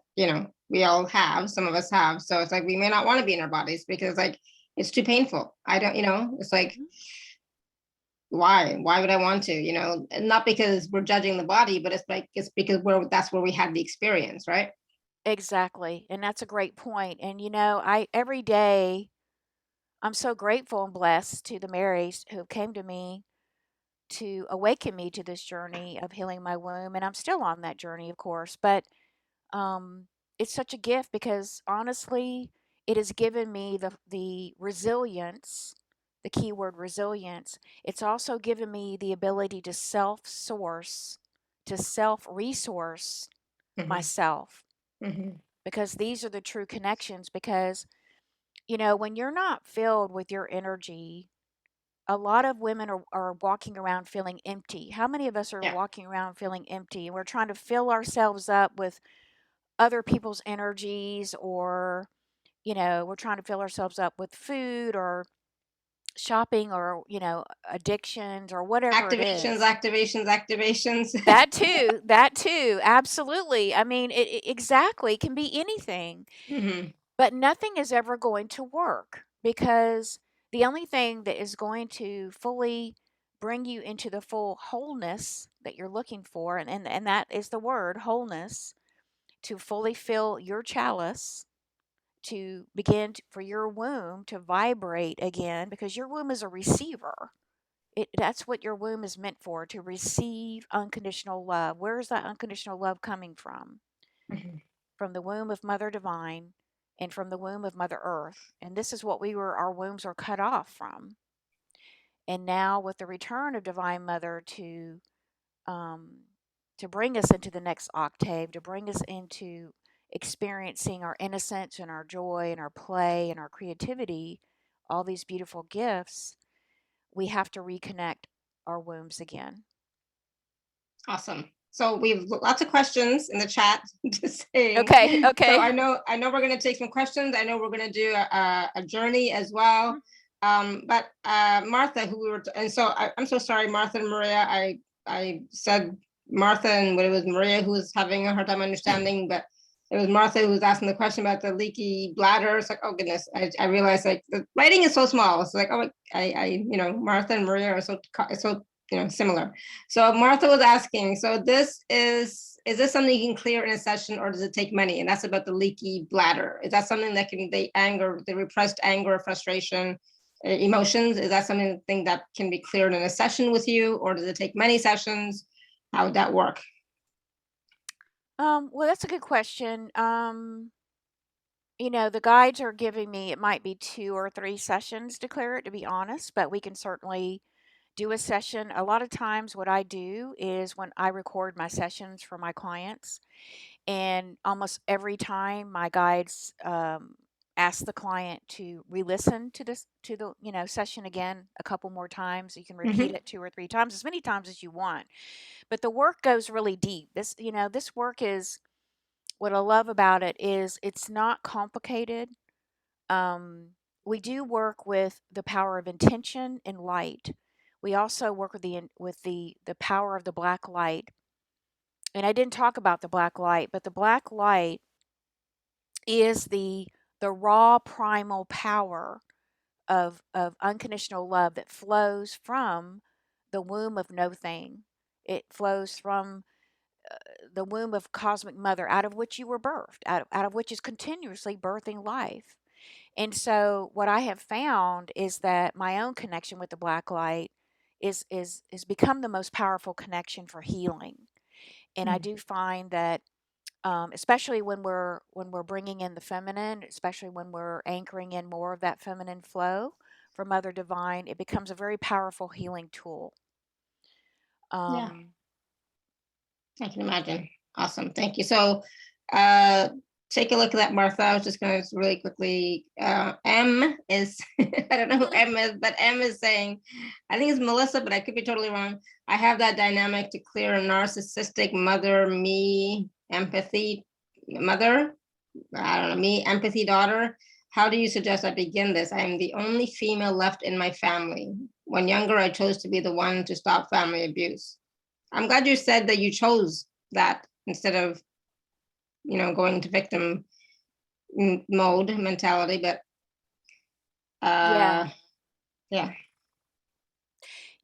we all have, some of us have. So it's like we may not want to be in our bodies because, like, it's too painful. I don't, it's like, Mhm. why? Why would I want to? And not because we're judging the body, but it's like, it's because that's where we had the experience, right? Exactly. And that's a great point. And, I every day, I'm so grateful and blessed to the Marys who came to me to awaken me to this journey of healing my womb. And I'm still on that journey, of course. But um, it's such a gift because honestly, it has given me the resilience, the keyword resilience. It's also given me the ability to self source, to self resource Hmm. myself, Hmm. because these are the true connections. Because, when you're not filled with your energy, a lot of women are walking around feeling empty. How many of us are Yeah. walking around feeling empty and we're trying to fill ourselves up with other people's energies, or we're trying to fill ourselves up with food or shopping or addictions or whatever it Activations, is. activations, activations. That too, absolutely. I mean, it exactly can be anything, Hmm. but nothing is ever going to work because the only thing that is going to fully bring you into the full wholeness that you're looking for, and that is the word wholeness, to fully fill your chalice, to begin for your womb to vibrate again, because your womb is a receiver. That's what your womb is meant for, to receive unconditional love. Where is that unconditional love coming from? Hmm. From the womb of Mother Divine and from the womb of Mother Earth. And this is what our wombs are cut off from. And now with the return of Divine Mother um, to bring us into the next octave, to bring us into experiencing our innocence and our joy and our play and our creativity, all these beautiful gifts, we have to reconnect our wombs again. Awesome. So we have lots of questions in the chat. Just saying. Okay, So okay. I know we're going to take some questions. I know we're going to do a journey as well. But Martha, who we were, and so I'm so sorry, Martha and Maria. I said Martha, and when it was Maria who was having a hard time understanding, but it was Martha who was asking the question about the leaky bladder. It's like, oh goodness, I realized like the writing is so small. It's like, oh, you know, Martha and Maria are so similar. So Martha was asking, so is this something you can clear in a session, or does it take money? And that's about the leaky bladder. Is that something that can, the repressed anger, frustration, emotions, is that something that can be cleared in a session with you, or does it take many sessions? How would that work? Well, that's a good question. The guides are giving me, it might be 2 or 3 sessions to clear it, to be honest, but we can certainly do a session. A lot of times, what I do is when I record my sessions for my clients, and almost every time my guides ask the client to re-listen to the session again a couple more times. You can repeat Mm-hmm. it 2 or 3 times, as many times as you want. But the work goes really deep. This work is, what I love about it is it's not complicated. Um, we do work with the power of intention and light. We also work with the power of the black light. And I didn't talk about the black light, but the black light is the raw primal power of unconditional love that flows from the womb of no thing. It flows from the womb of cosmic mother, out of which you were birthed, out of which is continuously birthing life. And so what I have found is that my own connection with the black light is become the most powerful connection for healing. And I do find that, especially when we're bringing in the feminine, especially when we're anchoring in more of that feminine flow from Mother Divine, it becomes a very powerful healing tool. Yeah, Um, I can imagine. Awesome. Thank you. So uh take a look at that, Martha. I was just going to really quickly, M is I don't know who M is, but M is saying, I think it's Melissa, but I could be totally wrong. I have that dynamic to clear a narcissistic mother, me, empathy mother, I don't know, me, empathy daughter. How do you suggest I begin this? I am the only female left in my family. When younger, I chose to be the one to stop family abuse. I'm glad you said that you chose that instead of, going to victim mode mentality, but yeah. uh yeah.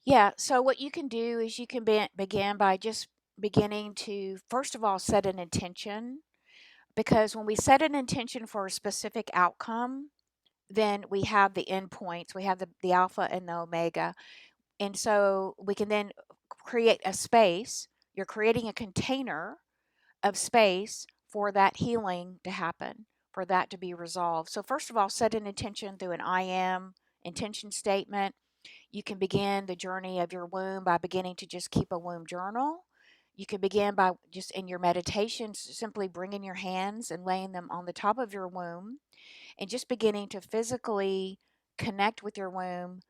Yeah. So what you can do is you can begin by just beginning to, first of all, set an intention. Because when we set an intention for a specific outcome, then we have the endpoints, we have the alpha and the omega. And so we can then create a space. You're creating a container of space for that healing to happen, for that to be resolved. So, first of all, set an intention through an I am intention statement. You can begin the journey of your womb by beginning to just keep a womb journal. You can begin by just in your meditations, simply bringing your hands and laying them on the top of your womb and just beginning to physically connect with your womb,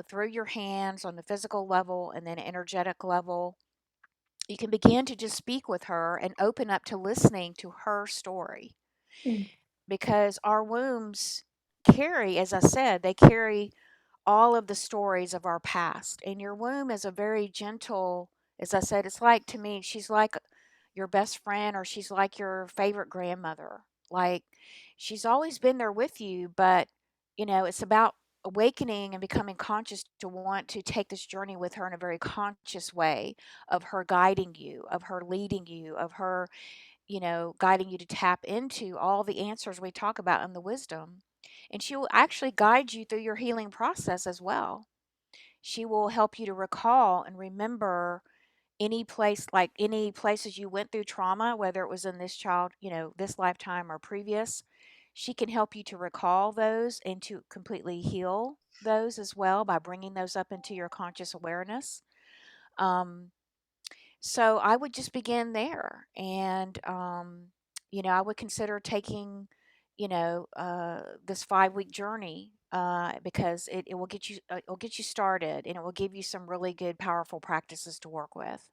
through your hands on the physical level and then energetic level. You can begin to just speak with her and open up to listening to her story, Mm. because our wombs carry, as I said, they carry all of the stories of our past. And your womb is a very gentle, as I said, it's like, to me, she's like your best friend, or she's like your favorite grandmother. Like, she's always been there with you, but it's about awakening and becoming conscious to want to take this journey with her in a very conscious way, of her guiding you, of her leading you, of her, guiding you to tap into all the answers we talk about in the wisdom. And she will actually guide you through your healing process as well. She will help you to recall and remember any places you went through trauma, whether it was in this child, this lifetime or previous. she can help you to recall those and to completely heal those as well by bringing those up into your conscious awareness. Um, so I would just begin there, and I would consider taking, this 5 week journey, because it will get you started, and it will give you some really good, powerful practices to work with.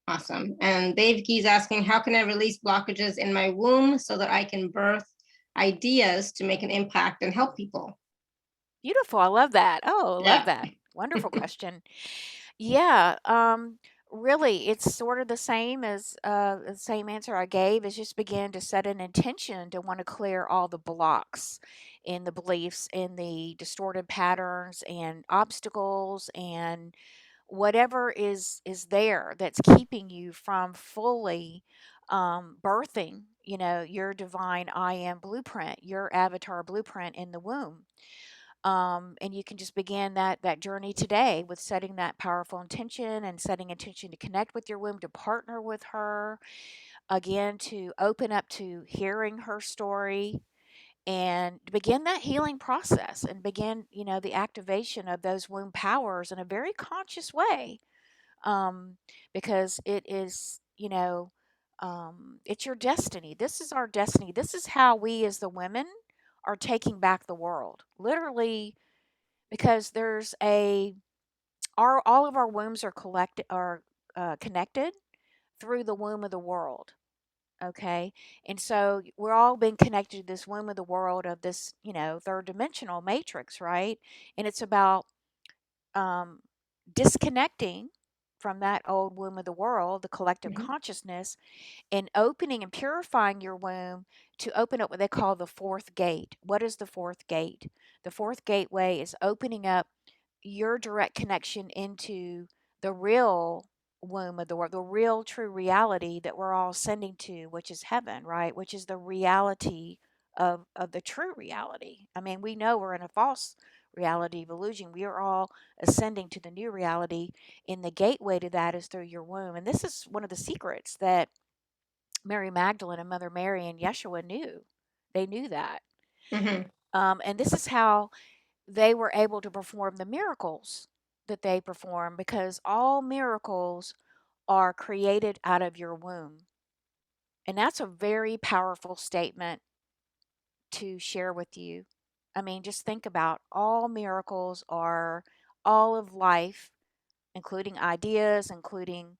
Awesome. And Dave Guy's asking, how can I release blockages in my womb so that I can birth ideas to make an impact and help people? Beautiful. I love that. Oh, I love Yeah. that. Wonderful question. Yeah, really, it's sort of the same answer I gave, is just begin to set an intention to want to clear all the blocks in the beliefs, in the distorted patterns and obstacles, and whatever is there that's keeping you from fully birthing, your divine I am blueprint, your avatar blueprint in the womb. And you can just begin that journey today with setting that powerful intention, and setting intention to connect with your womb, to partner with her again, to open up to hearing her story, and to begin that healing process, and begin, the activation of those womb powers in a very conscious way. um, because it is, it's your destiny. This is our destiny. This is how we as the women are taking back the world, literally, because there's a our all of our wombs are connected through the womb of the world. Okay, and so we're all being connected to this womb of the world, of this, third dimensional matrix, right? And it's about um, disconnecting from that old womb of the world, the collective Mhm. consciousness, and opening and purifying your womb to open up what they call the fourth gate. What is the fourth gate? The fourth gateway is opening up your direct connection into the real womb of the world, the real true reality that we're all ascending to, which is heaven, right? Which is the reality of the true reality. I mean, we know we're in a false reality of illusion. We are all ascending to the new reality, and the gateway to that is through your womb. And this is one of the secrets that Mary Magdalene and Mother Mary and Yeshua knew. They knew that. Mhm. And this is how they were able to perform the miracles that they perform, because all miracles are created out of your womb. And that's a very powerful statement to share with you. I mean, just think about, all miracles are, all of life, including ideas, including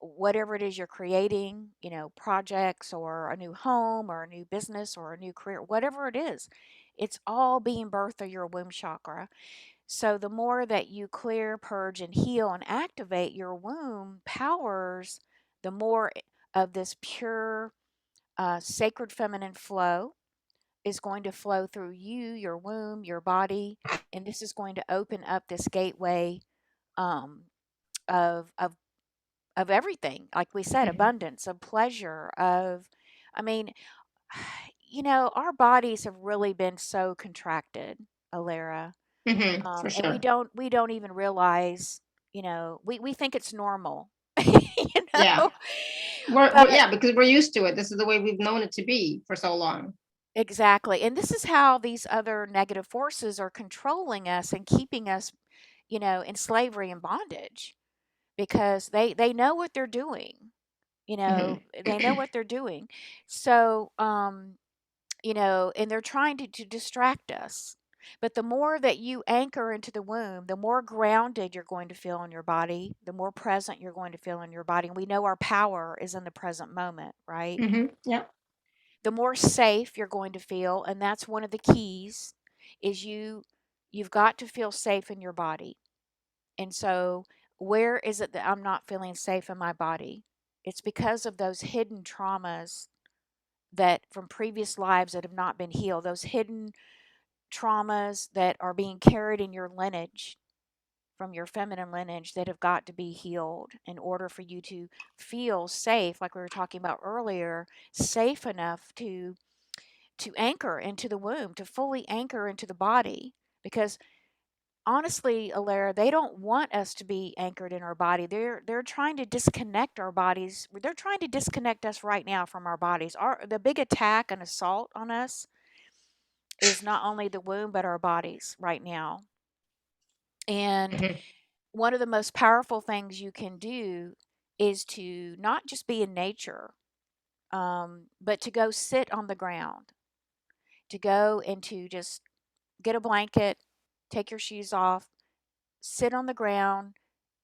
whatever it is you're creating, projects, or a new home, or a new business, or a new career, whatever it is, it's all being birthed through your womb chakra. So the more that you clear, purge, and heal and activate your womb powers, the more of this pure, sacred feminine flow is going to flow through you, your womb, your body, and this is going to open up this gateway, um, of of of everything. Like we said, Mhm. abundance, of pleasure, of, I mean, our bodies have really been so contracted, Alara. Mhm. For And we sure. don't even realize, we think it's normal, you Yeah. know. We're But yeah, because we're used to it. This is the way we've known it to be for so long. exactly, and this is how these other negative forces are controlling us and keeping us, in slavery and bondage, because they know what they're doing. Mhm. They know what they're doing. So, and they're trying to distract us. But the more that you anchor into the womb, the more grounded you're going to feel in your body, the more present you're going to feel in your body. And we know our power is in the present moment, right? Mhm. Yep. The more safe you're going to feel, and that's one of the keys, is you've got to feel safe in your body. And so, where is it that I'm not feeling safe in my body? It's because of those hidden traumas that from previous lives that have not been healed, those hidden traumas that are being carried in your lineage, from your feminine lineage, that have got to be healed in order for you to feel safe, like we were talking about earlier, safe enough to anchor into the womb, to fully anchor into the body. Because honestly, Alara, they don't want us to be anchored in our body. They're trying to disconnect our bodies. They're trying to disconnect us right now from our bodies. The big attack and assault on us is not only the womb, but our bodies right now. And Mhm. one of the most powerful things you can do is to not just be in nature, but to go sit on the ground, to go and to just get a blanket, take your shoes off, sit on the ground,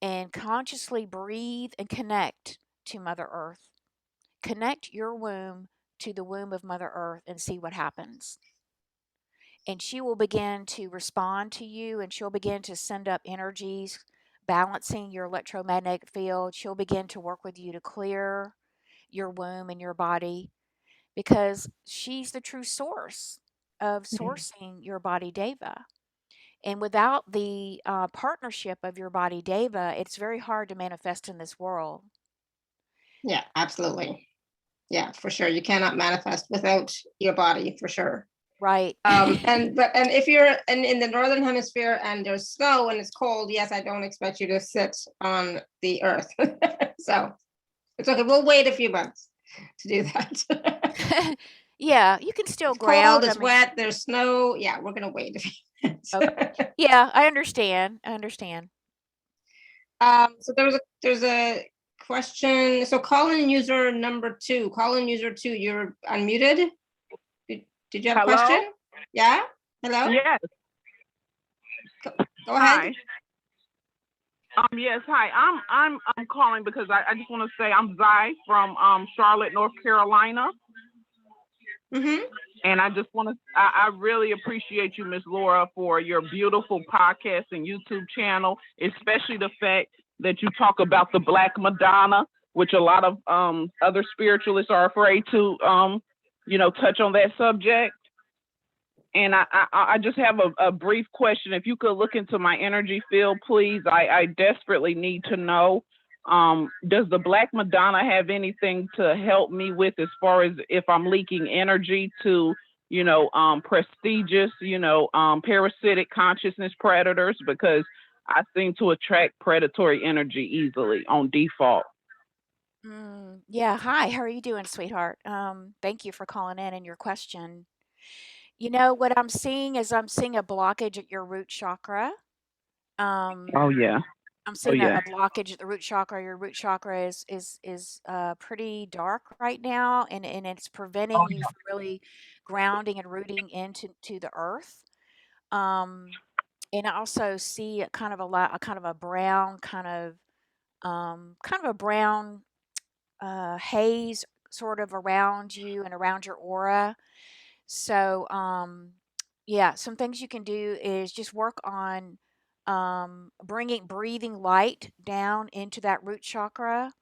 and consciously breathe and connect to Mother Earth. Connect your womb to the womb of Mother Earth and see what happens. And she will begin to respond to you, and she'll begin to send up energies, balancing your electromagnetic field. She'll begin to work with you to clear your womb and your body, because she's the true source of sourcing your body deva. And without the partnership of your body deva, it's very hard to manifest in this world. Yeah, absolutely. Yeah, for sure. You cannot manifest without your body, for sure. Right. And if you're in the northern hemisphere and there's snow and it's cold, yes, I don't expect you to sit on the earth. So it's okay. We'll wait a few months to do that. Yeah, you can still It's cold, ground. I it's mean, wet, there's snow. Yeah, we're gonna wait a few months. okay. Yeah, I understand. I understand. So there's a question. So call-in user number two. Call-in user two, you're unmuted. Did you have a Hello? question? Yeah? Hello? Yes. Go ahead. Hi. Yes. Hi. I'm calling because I just want to say I'm Zai from Charlotte, North Carolina, Mm-hmm. and I just want to I really appreciate you, Miss Laura, for your beautiful podcast and YouTube channel, especially the fact that you talk about the Black Madonna, which a lot of other spiritualists are afraid to touch on that subject. And I just have a brief question. If you could look into my energy field, please. I desperately need to know, does the Black Madonna have anything to help me with as far as if I'm leaking energy to, prestigious, parasitic consciousness predators? Because I seem to attract predatory energy easily on default. Yeah. Hi. How are you doing, sweetheart? Thank you for calling in and your question. You know what I'm seeing is I'm seeing a blockage at your root chakra. Oh Um, yeah. I'm Oh seeing yeah. a blockage at the root chakra. Your root chakra is pretty dark right now, and it's preventing you from really grounding and rooting into the earth. Um, and I also see a kind of a kind of a brown kind of a brown haze sort of around you and around your aura. So, yeah, some things you can do is just work on bringing breathing light down into that root chakra,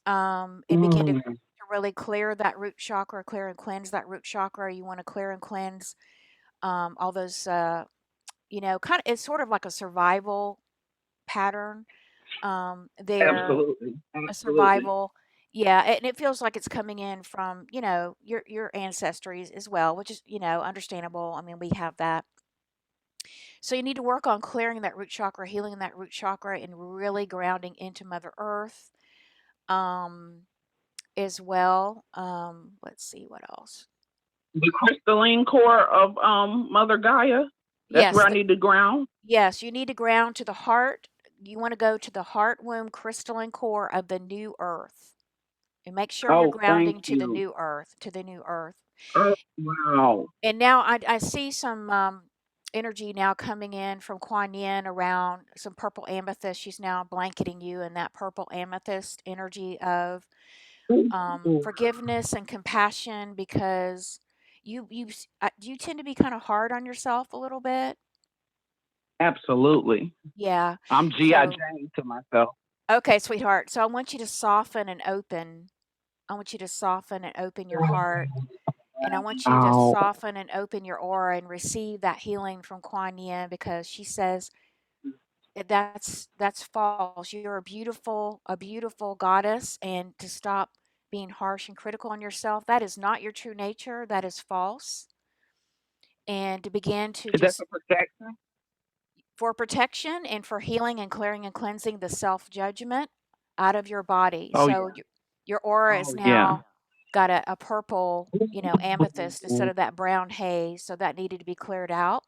and begin to Mm. really clear that root chakra, clear and cleanse that root chakra. You want to clear and cleanse all those, kind of, it's sort of like a survival pattern. There, Absolutely. a Absolutely. survival. Yeah, and it feels like it's coming in from, your ancestries as well, which is, understandable. I mean, we have that. So you need to work on clearing that root chakra, healing that root chakra, and really grounding into Mother Earth, um, as well. Let's see what else. The crystalline core of Mother Gaia. That's where Yes, I need to ground. yes, you need to ground to the heart. You want to go to the heart womb crystalline core of the new Earth. And make sure you're Oh, thank grounding to the you. new Earth, to the new Earth. Oh, wow. And now I see some energy now coming in from Kuan Yin around some purple amethyst. She's now blanketing you in that purple amethyst energy of Ooh, forgiveness and compassion, because you tend to be kind of hard on yourself a little bit. absolutely. Yeah. I'm G.I. So, Jane to myself. okay, sweetheart. So I want you to soften and open. I want you to soften and open your heart. And I want you to Oh, soften and open your aura and receive that healing from Kuan Yin, because she says that's false. You're a beautiful goddess, and to stop being harsh and critical on yourself, that is not your true nature. That is false. And to begin to is that just, the protection? for protection and for healing and clearing and cleansing the self judgment out of your body. Oh, So yeah. your aura is Oh, yeah. now got a purple, amethyst instead of that brown haze. So that needed to be cleared out.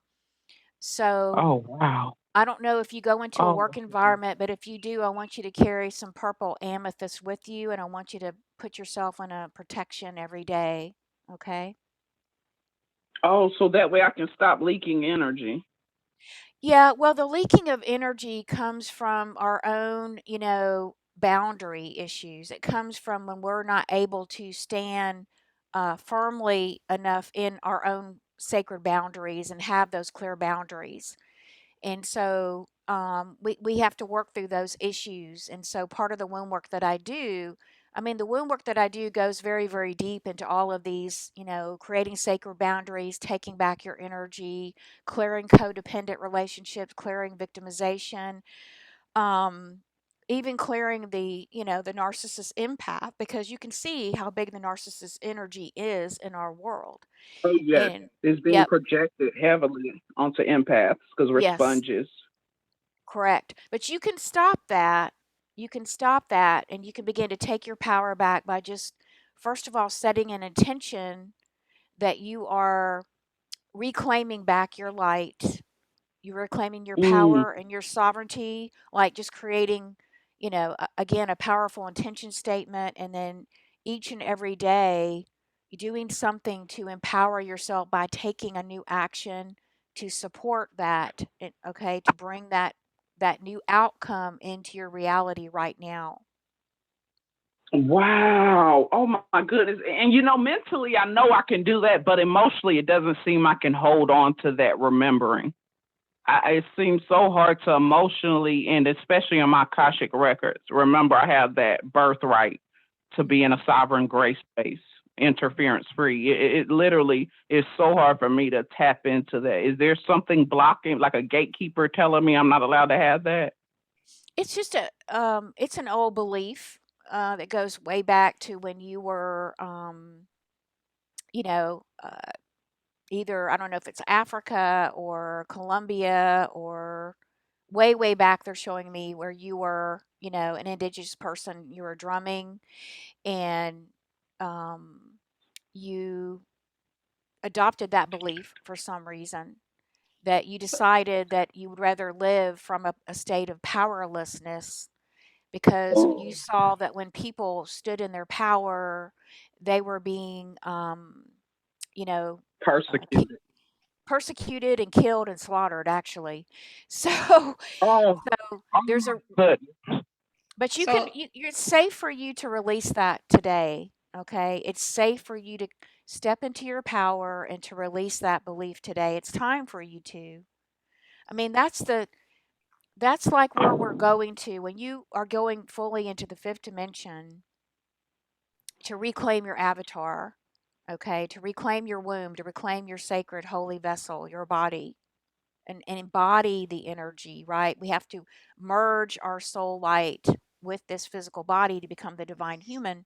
So Oh, wow. I don't know if you go into a Oh, work environment, but if you do, I want you to carry some purple amethyst with you, and I want you to put yourself in a protection every day. Okay. oh, so that way I can stop leaking energy. Yeah, well, the leaking of energy comes from our own, boundary issues. It comes from when we're not able to stand firmly enough in our own sacred boundaries and have those clear boundaries. And so we have to work through those issues. And so part of the womb work that I do, I mean, the womb work that I do goes very, very deep into all of these, creating sacred boundaries, taking back your energy, clearing codependent relationships, clearing victimization, um, even clearing the narcissist empath, because you can see how big the narcissist energy is in our world. Oh, yes. And It's being yep, projected heavily onto empaths because we're yes. sponges. Correct. But you can stop that. You can stop that and you can begin to take your power back by just, first of all, setting an intention that you are reclaiming back your light. You're reclaiming your Mm, power and your sovereignty, like just creating, again, a powerful intention statement. And then each and every day, you're doing something to empower yourself by taking a new action to support that, okay, to bring that new outcome into your reality right now. wow. Oh, my goodness. And, mentally, I know I can do that, but emotionally, it doesn't seem I can hold on to that remembering. It seems so hard to emotionally, and especially in my Akashic records, remember I have that birthright to be in a sovereign grace space, interference free. It literally is so hard for me to tap into that. Is there something blocking, like a gatekeeper telling me I'm not allowed to have that? It's just it's an old belief that goes way back to when you were, you know, uh, either, I don't know if it's Africa or Colombia or way, way back, they're showing me where you were, an indigenous person, you were drumming and um, you adopted that belief for some reason, that you decided that you would rather live from a state of powerlessness because you saw that when people stood in their power, they were being, you know, Persecuted. persecuted and killed and slaughtered, actually. So, Oh, so oh there's my a, goodness. but So it's safe for you to release that today. Okay. It's safe for you to step into your power and to release that belief today. It's time for you to. I mean, that's like where we're going to when you are going fully into the fifth dimension to reclaim your avatar. Okay. To reclaim your womb, to reclaim your sacred holy vessel, your body and embody the energy, right? We have to merge our soul light with this physical body to become the divine human.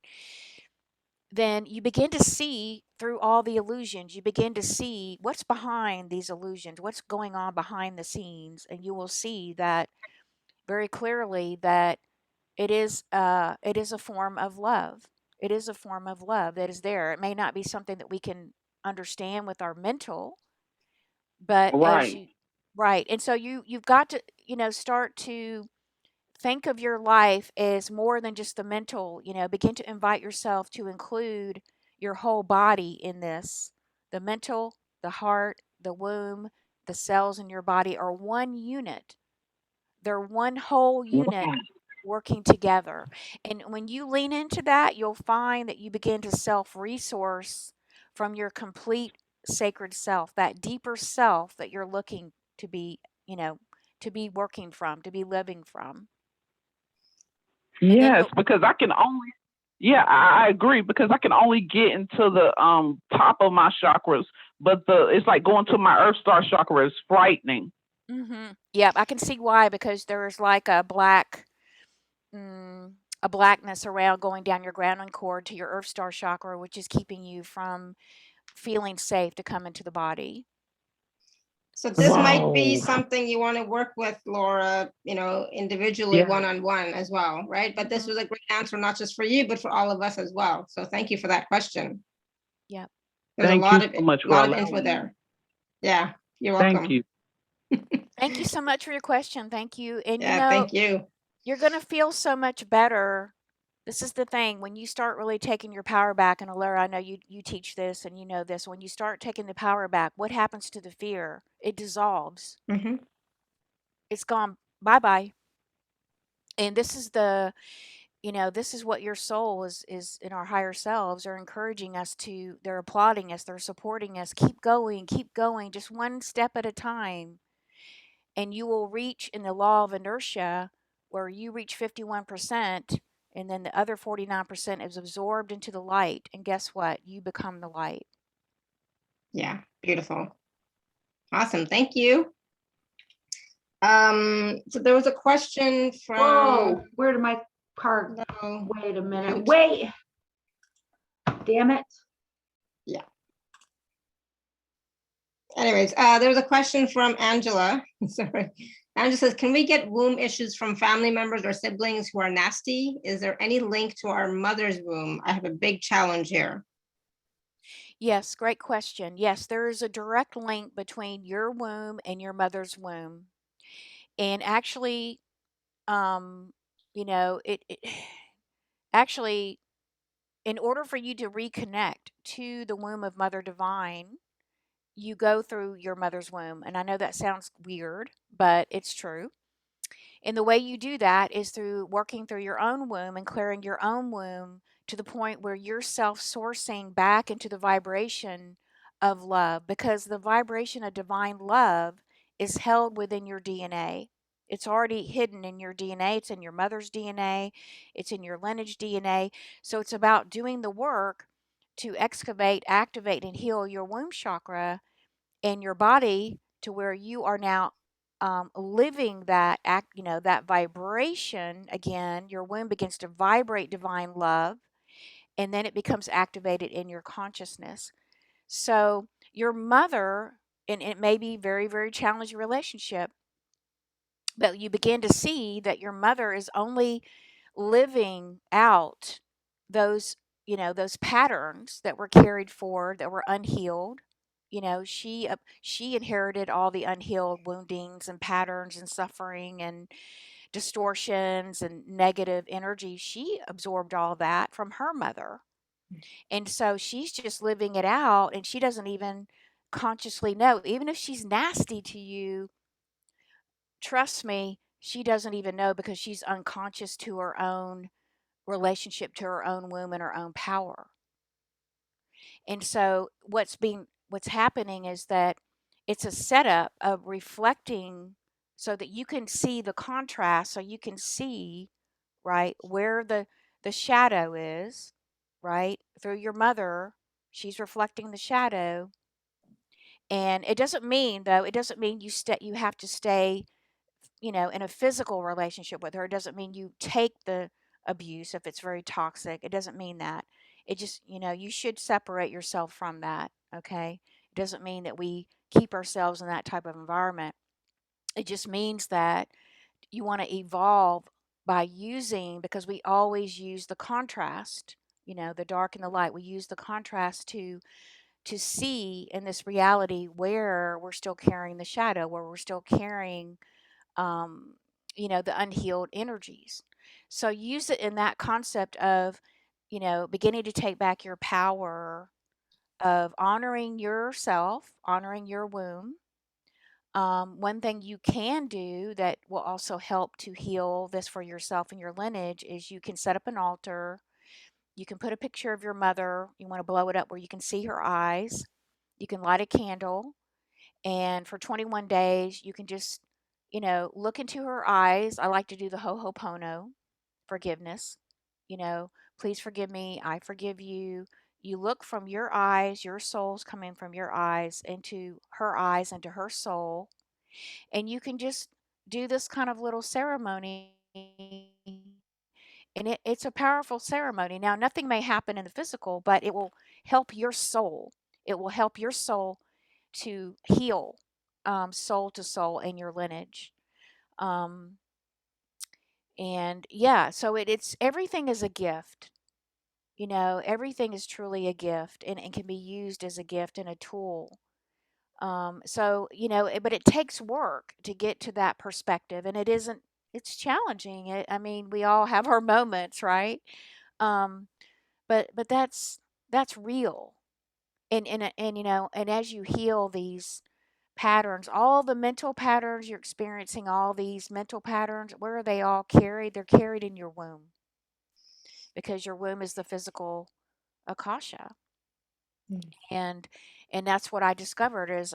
Then you begin to see through all the illusions, you begin to see what's behind these illusions, what's going on behind the scenes, and you will see that very clearly that it is a form of love. It is a form of love that is there. It may not be something that we can understand with our mental, but as Right. you right, and so you've got to, start to think of your life as more than just the mental, begin to invite yourself to include your whole body in this. The mental, the heart, the womb, the cells in your body are one unit. They're one whole unit Wow. working together. And when you lean into that, you'll find that you begin to self resource from your complete sacred self, that deeper self that you're looking to be, you know, to be working from, to be living from. And then Yes, you'll, because I can only, yeah, I agree because I can only get into the top of my chakras, but it's like going to my Earth Star chakra is frightening. yep, I can see why, because there's like mm, a blackness around going down your grounding cord to your Earth Star chakra, which is keeping you from feeling safe to come into the body. So this might be Wow. something you want to work with Laura, individually, Yeah. one-on-one as well, right? But this was a great answer, not just for you, but for all of us as well. So thank you for that question. Yep. There's a Thank you lot of so much for info allowing me. there. Yeah, you're Thank welcome. you. Thank you so much for your question. Thank you. And Yeah, thank you. you're going to feel so much better. This is the thing, when you start really taking your power back, and Alara, I know you teach this and you know this, when you start taking the power back, what happens to the fear? It dissolves. Hmm. It's gone bye-bye. And this is this is what your soul is in our higher selves are encouraging us to. They're applauding us, they're supporting us. Keep going, just one step at a time. And you will reach in the law of inertia where you reach 51%, and then the other 49% is absorbed into the light. And guess what? You become the light. Yeah, beautiful. Awesome. Thank you. So there was a question from. Whoa, where did my card? No, Wait a minute. mute. Wait. Damn it. Yeah. Anyways, there was a question from Angela. Sorry. Angela says, can we get womb issues from family members or siblings who are nasty? Is there any link to our mother's womb? I have a big challenge here. Yes, great question. Yes, there is a direct link between your womb and your mother's womb. And actually, it actually, in order for you to reconnect to the womb of Mother Divine, you go through your mother's womb. And I know that sounds weird, but it's true. And the way you do that is through working through your own womb and clearing your own womb to the point where you're self sourcing back into the vibration of love, because the vibration of divine love is held within your DNA. It's already hidden in your DNA. It's in your mother's DNA. It's in your lineage DNA. So it's about doing the work to excavate, activate, and heal your womb chakra and your body to where you are now living that that vibration again. Your womb begins to vibrate divine love, and then it becomes activated in your consciousness. So your mother, and it may be very, very challenging relationship, but you begin to see that your mother is only living out those those patterns that were carried forward, that were unhealed. She inherited all the unhealed woundings and patterns and suffering and distortions and negative energy. She absorbed all that from her mother, and so she's just living it out, and she doesn't even consciously know. Even if she's nasty to you, trust me, she doesn't even know, because she's unconscious to her own relationship to her own womb and her own power. And so what's happening is that it's a setup of reflecting so that you can see the contrast, so you can see, right, where the shadow is, right? Through your mother, she's reflecting the shadow. And it doesn't mean, though, it doesn't mean you have to stay in a physical relationship with her. It doesn't mean you take the abuse if it's very toxic. It doesn't mean that. It just, you should separate yourself from that. Okay. It doesn't mean that we keep ourselves in that type of environment. It just means that you want to evolve by using, because we always use the contrast, the dark and the light. We use the contrast to see in this reality where we're still carrying the shadow, where we're still carrying um, the unhealed energies. So use it in that concept of, beginning to take back your power of honoring yourself, honoring your womb. One thing you can do that will also help to heal this for yourself and your lineage is you can set up an altar. You can put a picture of your mother. You want to blow it up where you can see her eyes. You can light a candle, and for 21 days, you can just, look into her eyes. I like to do the Ho'oponopono, forgiveness. You know, please forgive me. I forgive you. You look from your eyes, your soul's coming from your eyes into her soul. And you can just do this kind of little ceremony. And it's a powerful ceremony. Now, nothing may happen in the physical, but it will help your soul. It will help your soul to heal soul to soul in your lineage. Um, and yeah, so it's everything is a gift. You know, everything is truly a gift and can be used as a gift and a tool. So, you know, but it takes work to get to that perspective, and it isn't, it's challenging. I mean, we all have our moments, right? Um, but that's real. And you know, and as you heal these patterns, all the mental patterns you're experiencing, all these mental patterns, where are they all carried? They're carried in your womb because your womb is the physical akasha. Mm. And that's what I discovered is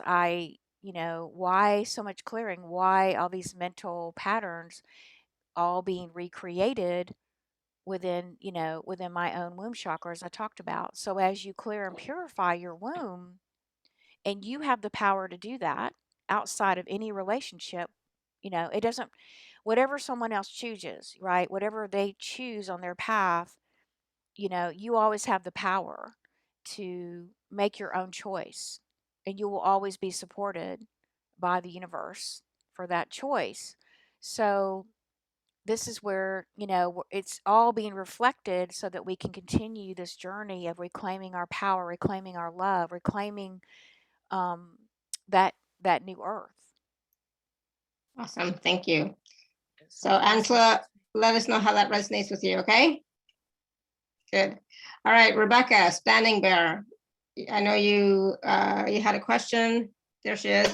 you know, why so much clearing? Why all these mental patterns all being recreated within, you know, within my own womb chakra, as I talked about. So as you clear and purify your womb, and you have the power to do that outside of any relationship, you know, it doesn't, whatever someone else chooses, right? Whatever they choose on their path, you know, you always have the power to make your own choice, and you will always be supported by the universe for that choice. So this is where, you know, it's all being reflected so that we can continue this journey of reclaiming our power, reclaiming our love, reclaiming um, that new earth. Awesome. Thank you. So So awesome. Angela, let us know how that resonates with you, okay? Good. All right, Rebecca, Standing Bear. I know you you had a question. There she is.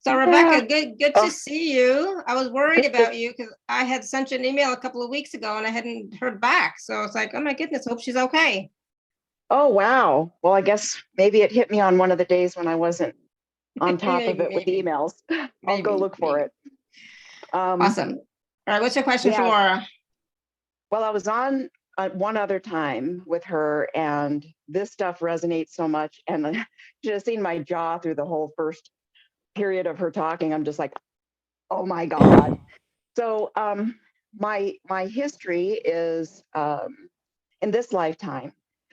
So Yeah. Rebecca, good to see you. I was worried about you because I had sent you an email a couple of weeks ago and I hadn't heard back. So it's like, oh my goodness, hope she's okay. Oh, wow. Well, I guess maybe it hit me on one of the days when I wasn't on top of it with Maybe, emails. I'll go look for it. Awesome. All right, what's your question for yeah. Laura? Well, I was on one other time with her, and this stuff resonates so much. And I should have seen my jaw through the whole first period of her talking. I'm just like, oh my God. So my history is in this lifetime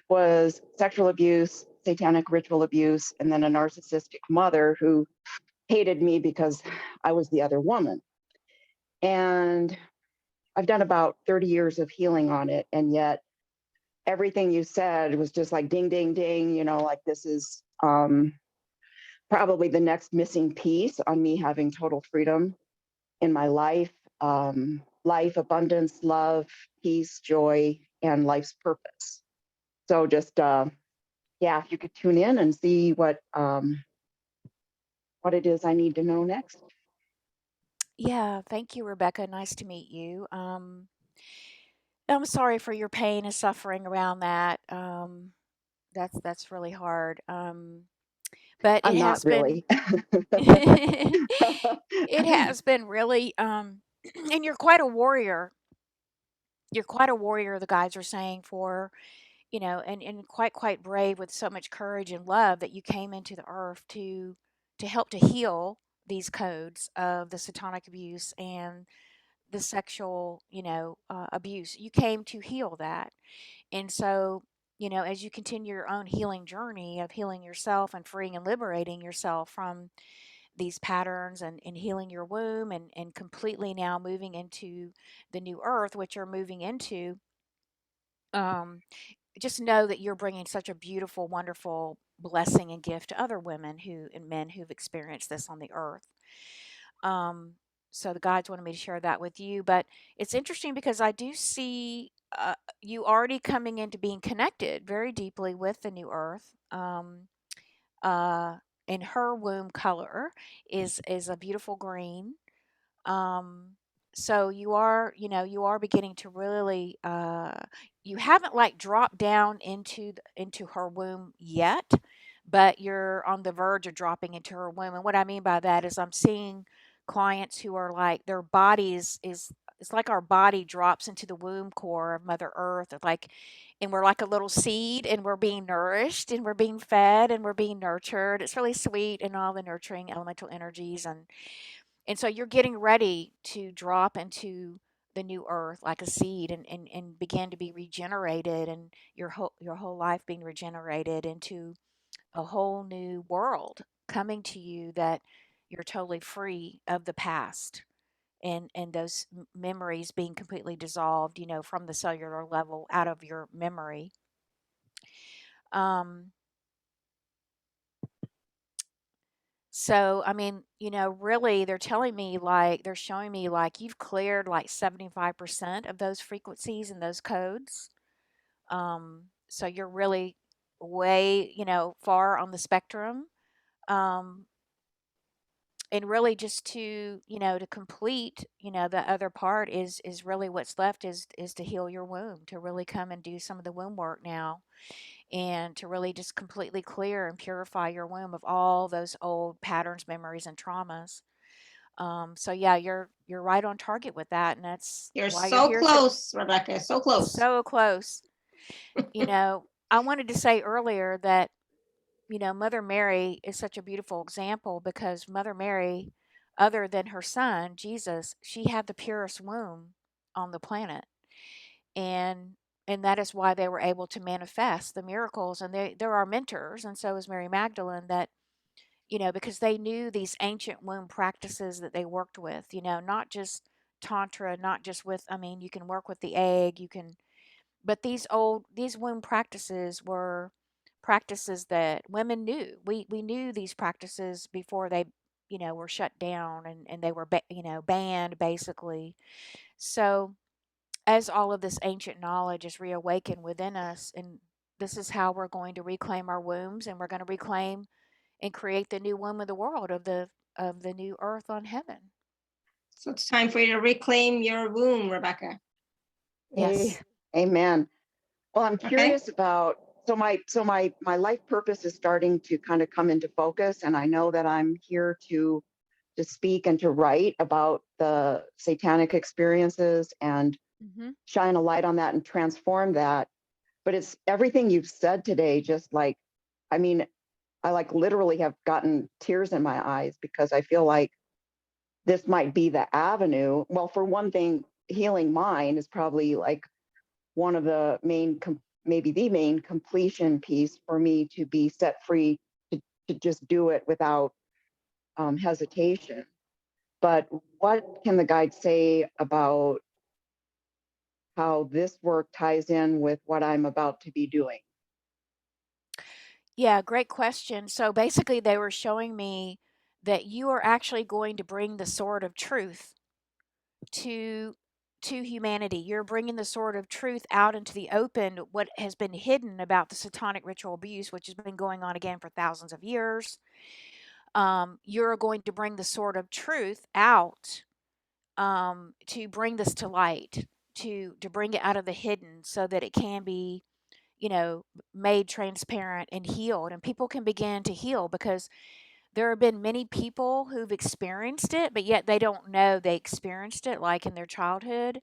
was sexual abuse, satanic ritual abuse, and then a narcissistic mother who hated me because I was the other woman. And I've done about 30 years of healing on it. And yet everything you said was just like ding, ding, ding, you know, like this is probably the next missing piece on me having total freedom in my life, life, abundance, love, peace, joy, and life's purpose. So just, yeah, if you could tune in and see what it is I need to know next. Yeah, thank you, Rebecca. Nice to meet you. I'm sorry for your pain and suffering around that. That's really hard. But it I'm has not been really. it has been really and you're quite a warrior. You're quite a warrior, the guides are saying, for, you know, and quite brave with so much courage and love that you came into the earth to help to heal these codes of the satanic abuse and the sexual, you know, abuse. You came to heal that. And so, you know, as you continue your own healing journey of healing yourself and freeing and liberating yourself from these patterns and healing your womb and completely now moving into the new earth, which you're moving into, um, just know that you're bringing such a beautiful, wonderful blessing and gift to other women who and men who've experienced this on the earth. Um, so the guides wanted me to share that with you. But it's interesting because I do see you already coming into being connected very deeply with the new earth. Uh, and her womb color is a beautiful green. Um, so you are, you know, you are beginning to really, you haven't like dropped down into her womb yet, but you're on the verge of dropping into her womb. And what I mean by that is I'm seeing clients who are like their bodies is it's like our body drops into the womb core of Mother Earth, like, and we're like a little seed, and we're being nourished, and we're being fed, and we're being nurtured. It's really sweet, and all the nurturing elemental energies, and so you're getting ready to drop into the new earth like a seed and begin to be regenerated, and your whole life being regenerated into a whole new world coming to you that you're totally free of the past and those memories being completely dissolved, from the cellular level out of your memory. So, I mean, really, they're telling me they're showing me you've cleared 75% of those frequencies and those codes. So you're really way, far on the spectrum. Um, and really just to complete, the other part is really what's left is to heal your womb, to really come and do some of the womb work now, and to really just completely clear and purify your womb of all those old patterns, memories, and traumas. So yeah, you're right on target with that, and that's You're why you're so here close, Rebecca, so close. so close. I wanted to say earlier that Mother Mary is such a beautiful example, because Mother Mary, other than her son Jesus, she had the purest womb on the planet, and that is why they were able to manifest the miracles. And they're our mentors, and so is Mary Magdalene. That because they knew these ancient womb practices that they worked with, not just tantra, not just with, I mean, you can work with the egg, but these womb practices were practices that women knew. We knew these practices before they were shut down, and they were banned, basically. So as all of this ancient knowledge is reawakened within us, and this is how we're going to reclaim our wombs, and we're going to reclaim and create the new womb of the world, of the new earth on heaven. So it's time for you to reclaim your womb, Rebecca. Yes. Amen. Well, I'm Okay. curious about, my life purpose is starting to kind of come into focus, and I know that I'm here to speak and to write about the satanic experiences and shine a light on that and transform that. But it's everything you've said today, just I mean, I literally have gotten tears in my eyes, because I feel like this might be the avenue. Well, for one thing, healing mine is probably one of the main, maybe the main completion piece for me to be set free to just do it without hesitation. But what can the guide say about how this work ties in with what I'm about to be doing? Yeah, great question. So basically, they were showing me that you are actually going to bring the sword of truth to humanity. You're bringing the sword of truth out into the open, what has been hidden about the satanic ritual abuse, which has been going on again for thousands of years. You're going to bring the sword of truth out, to bring this to light, to bring it out of the hidden, so that it can be made transparent and healed, and people can begin to heal, because there have been many people who've experienced it, but yet they don't know they experienced it, like in their childhood.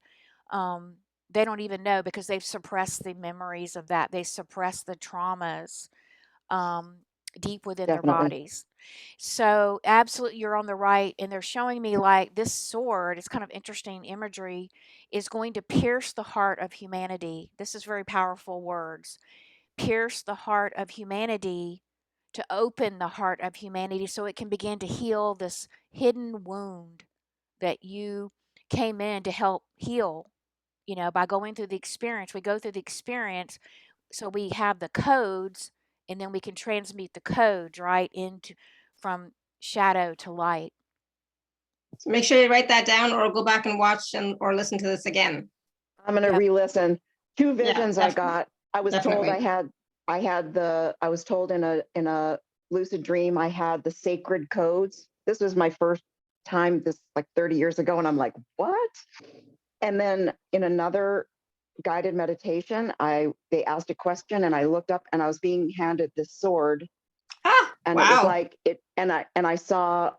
They don't even know, because they've suppressed the memories of that. They suppress the traumas deep within their Definitely. bodies. So absolutely, you're on the right. And they're showing me this sword, it's kind of interesting imagery, is going to pierce the heart of humanity. This is very powerful words. Pierce the heart of humanity, to open the heart of humanity, so it can begin to heal this hidden wound that you came in to help heal. By going through the experience, we go through the experience, so we have the codes, and then we can transmute the codes right into from shadow to light. So make sure you write that down, or go back and watch or listen to this again. I'm going to re-listen. Two visions I definitely. got. I was told I was told in a lucid dream I had the sacred codes. This was my first time, this 30 years ago, and I'm like, what? And then in another guided meditation, they asked a question, and I looked up, and I was being handed this sword, and wow. it was like it, and I saw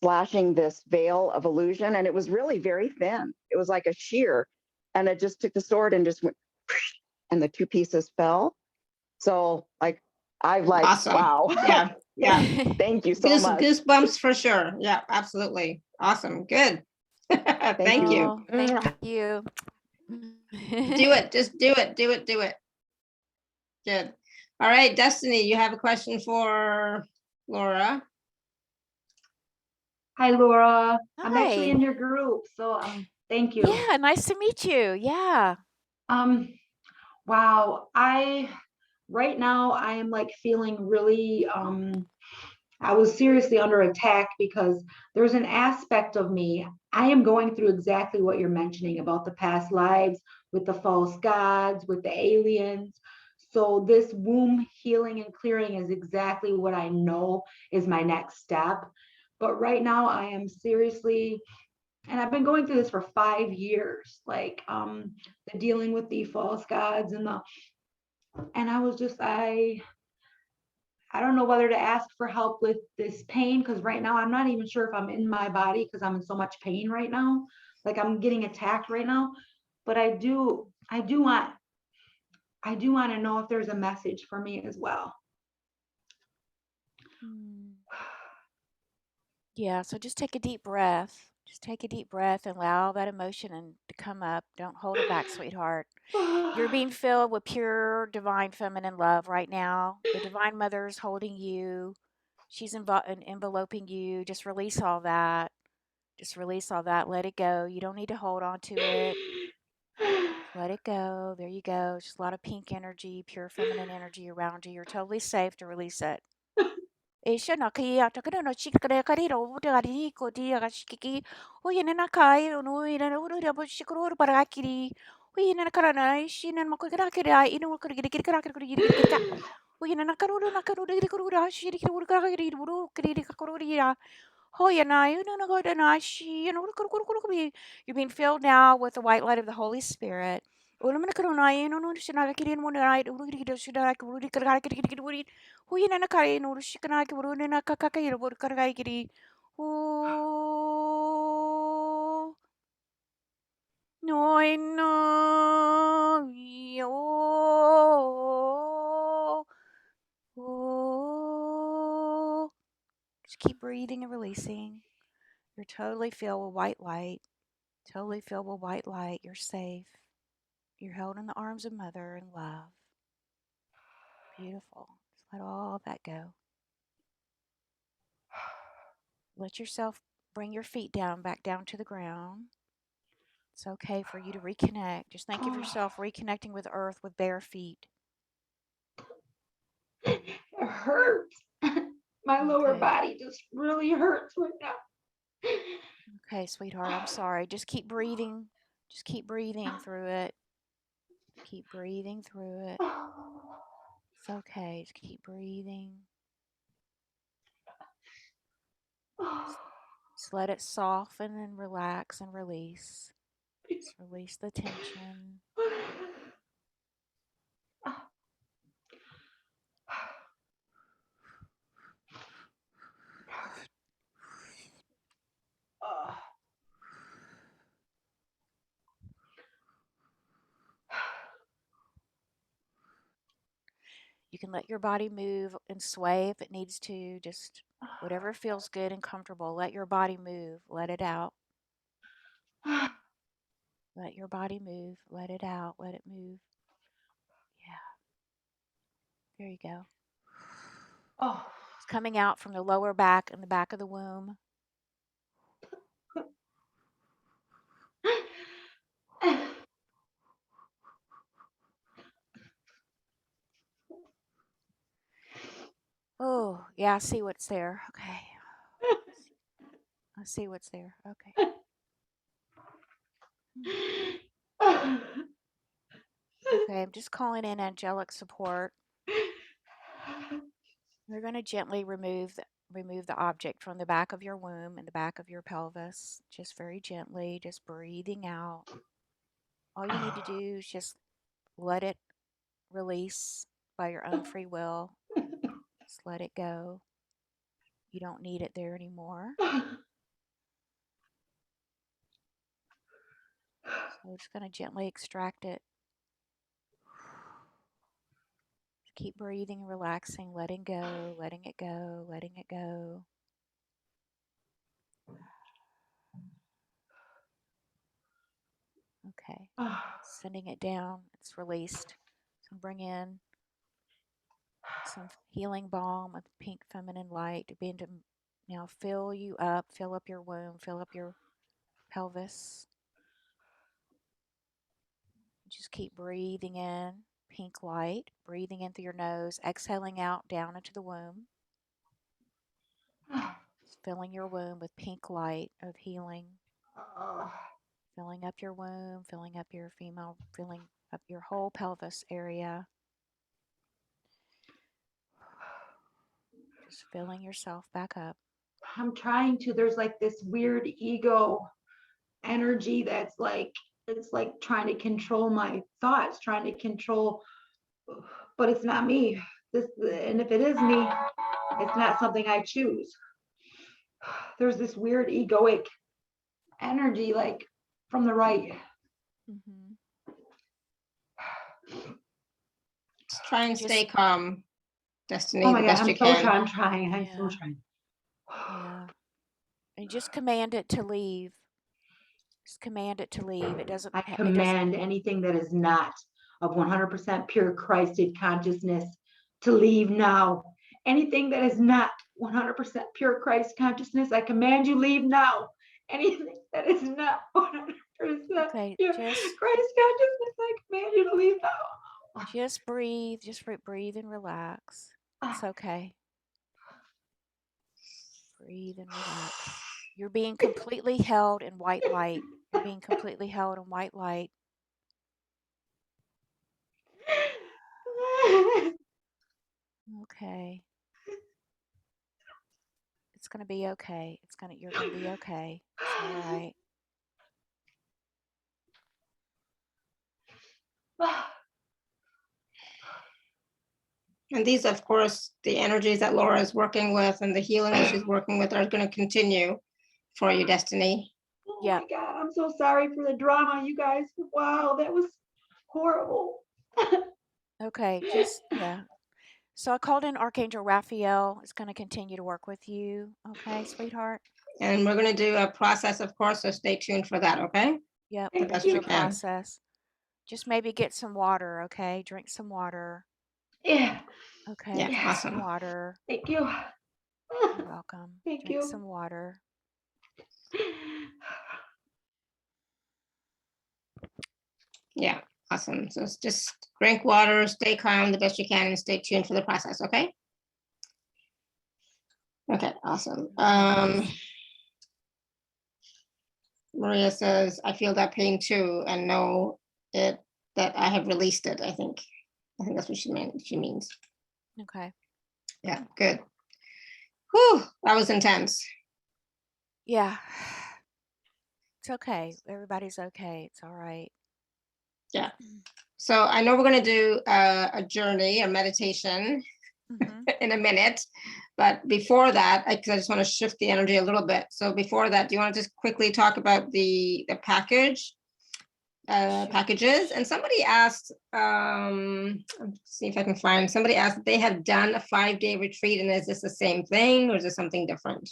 slashing this veil of illusion, and it was really very thin. It was like a shear, and it just took the sword and just went, and the two pieces fell. So awesome. Wow. Yeah. Thank you so much. Goosebumps for sure. Yeah, absolutely. Awesome. Good. Thank you. Thank you. Do it. Just do it. Do it. Do it. Good. All right, Destiny, you have a question for Laura? Hi, Laura. I'm actually Hi. in your group, so thank you. Yeah, nice to meet you. Yeah. Um, wow. Right now I am like feeling really I was seriously under attack because there's an aspect of me. I am going through exactly what you're mentioning about the past lives with the false gods, with the aliens. So, this womb healing and clearing is exactly what I know is my next step. But right now, I am seriously, and I've been going through this for 5 years, like the dealing with the false gods and I was just, I don't know whether to ask for help with this pain because right now I'm not even sure if I'm in my body because I'm in so much pain right now. Like I'm getting attacked right now. But I do want to know if there's a message for me as well. Mm. Yeah, so just take a deep breath. Just take a deep breath and allow that emotion to come up. Don't hold it back, sweetheart. You're being filled with pure divine feminine love right now. The divine mother is holding you. She's enveloping you. Just release all that. Just release all that. Let it go. You don't need to hold on to it. Just let it go. There you go. Just a lot of pink energy, pure feminine energy around you. You're totally safe to release it. Siya kaya takana no chikare kariro udari ko dia shikiki uyene na kai no ina no uru bo shikuru parakiri uyene na karana shina makura kira inu kuri kiri kira kiri kiri kiri uyene na karuru kiri kuru shiri kiri uru kiri uru kiri kuru ya hoyana inu na goda na shi inu kuru kuru kuru kuru. You're being filled now with the white light of the Holy Spirit. Ulamana karuna inu no shina kiri mo na uru kiri kiri shina kiri kiri kiri kiri Huy na nakai no shikana ki buru na kakakai ro buru karakai kiri. Oh, no, no, yo, oh. Just keep breathing and releasing. You're totally filled with white light. Totally filled with white light. You're safe. You're held in the arms of Mother and love. Beautiful. Just let all of that go. Let yourself bring your feet down, back down to the ground. It's okay for you to reconnect. Just think of yourself reconnecting with Earth with bare feet. It hurts. My lower Okay. body just really hurts right now. Okay, sweetheart, I'm sorry. Just keep breathing. Just keep breathing through it. Keep breathing through it. It's okay. Just keep breathing. Just let it soften and relax and release. Just release the tension. You can let your body move and sway if it needs to. Just whatever feels good and comfortable. Let your body move. Let it out. Let your body move. Let it out. Let it move. Yeah. There you go. Oh. It's coming out from the lower back and the back of the womb. Oh, yeah, I see what's there. Okay. I see what's there. Okay. Okay, I'm just calling in angelic support. We're going to gently remove the object from the back of your womb and the back of your pelvis, just very gently, just breathing out. All you need to do is just let it release by your own free will. Just let it go. You don't need it there anymore. So we're just going to gently extract it. Keep breathing, relaxing, letting go, letting it go, letting it go. Okay. Sending it down. It's released. So bring in some healing balm of pink feminine light to begin to Now fill up your womb, fill up your pelvis. Just keep breathing in pink light, breathing in through your nose, exhaling out down into the womb. Just filling your womb with pink light of healing. Filling up your womb, filling up your female, filling up your whole pelvis area. Just filling yourself back up. I'm trying to, there's like this weird ego energy that's like, it's like trying to control my thoughts, trying to control, but it's not me. And if it is me, it's not something I choose. There's this weird egoic energy, like from the right. Mm-hmm. Just try and stay calm, Destiny. Oh my the God, best I'm you so can. trying. I'm trying. I'm Yeah. so trying. Yeah. And just command it to leave. Just command it to leave. It doesn't. I command anything that is not of 100% pure Christed consciousness to leave now. Anything that is not 100% pure Christ consciousness, I command you leave now. Anything that is not 100% Okay, pure just Christ consciousness, I command you to leave now. just breathe. Just breathe and relax. It's okay. Breathe and relax. You're being completely held in white light. You're being completely held in white light. Okay. It's gonna be okay. You're gonna be okay. It's all right. And these, of course, the energies that Laura is working with and the healing that she's working with are going to continue for you, Destiny. Oh Yep. my God, I'm so sorry for the drama, you guys. Wow, that was horrible. Okay, yeah. So I called in Archangel Raphael. It's going to continue to work with you. Okay, sweetheart? And we're going to do a process, of course, so stay tuned for that, okay? Yep, The we're going best to do you a can. process. Just maybe get some water, okay? Drink some water. Yeah. Okay, Yeah, drink awesome. some water. Thank you. You're welcome. Thank Drink you. some water. Yeah, awesome. So just drink water, stay calm the best you can, and stay tuned for the process, okay? Okay, awesome. Maria says, I feel that pain too, and know it that I have released it, I think. I think that's what she means. Okay. Yeah, good. Whew, that was intense. Yeah. It's okay. Everybody's okay. It's all right. Yeah. So I know we're going to do a journey, a meditation in a minute. But before that, because I just want to shift the energy a little bit. So before that, do you want to just quickly talk about the packages? And somebody asked, let's see if I can find, somebody asked if they have done a 5-day retreat, and is this the same thing or is this something different?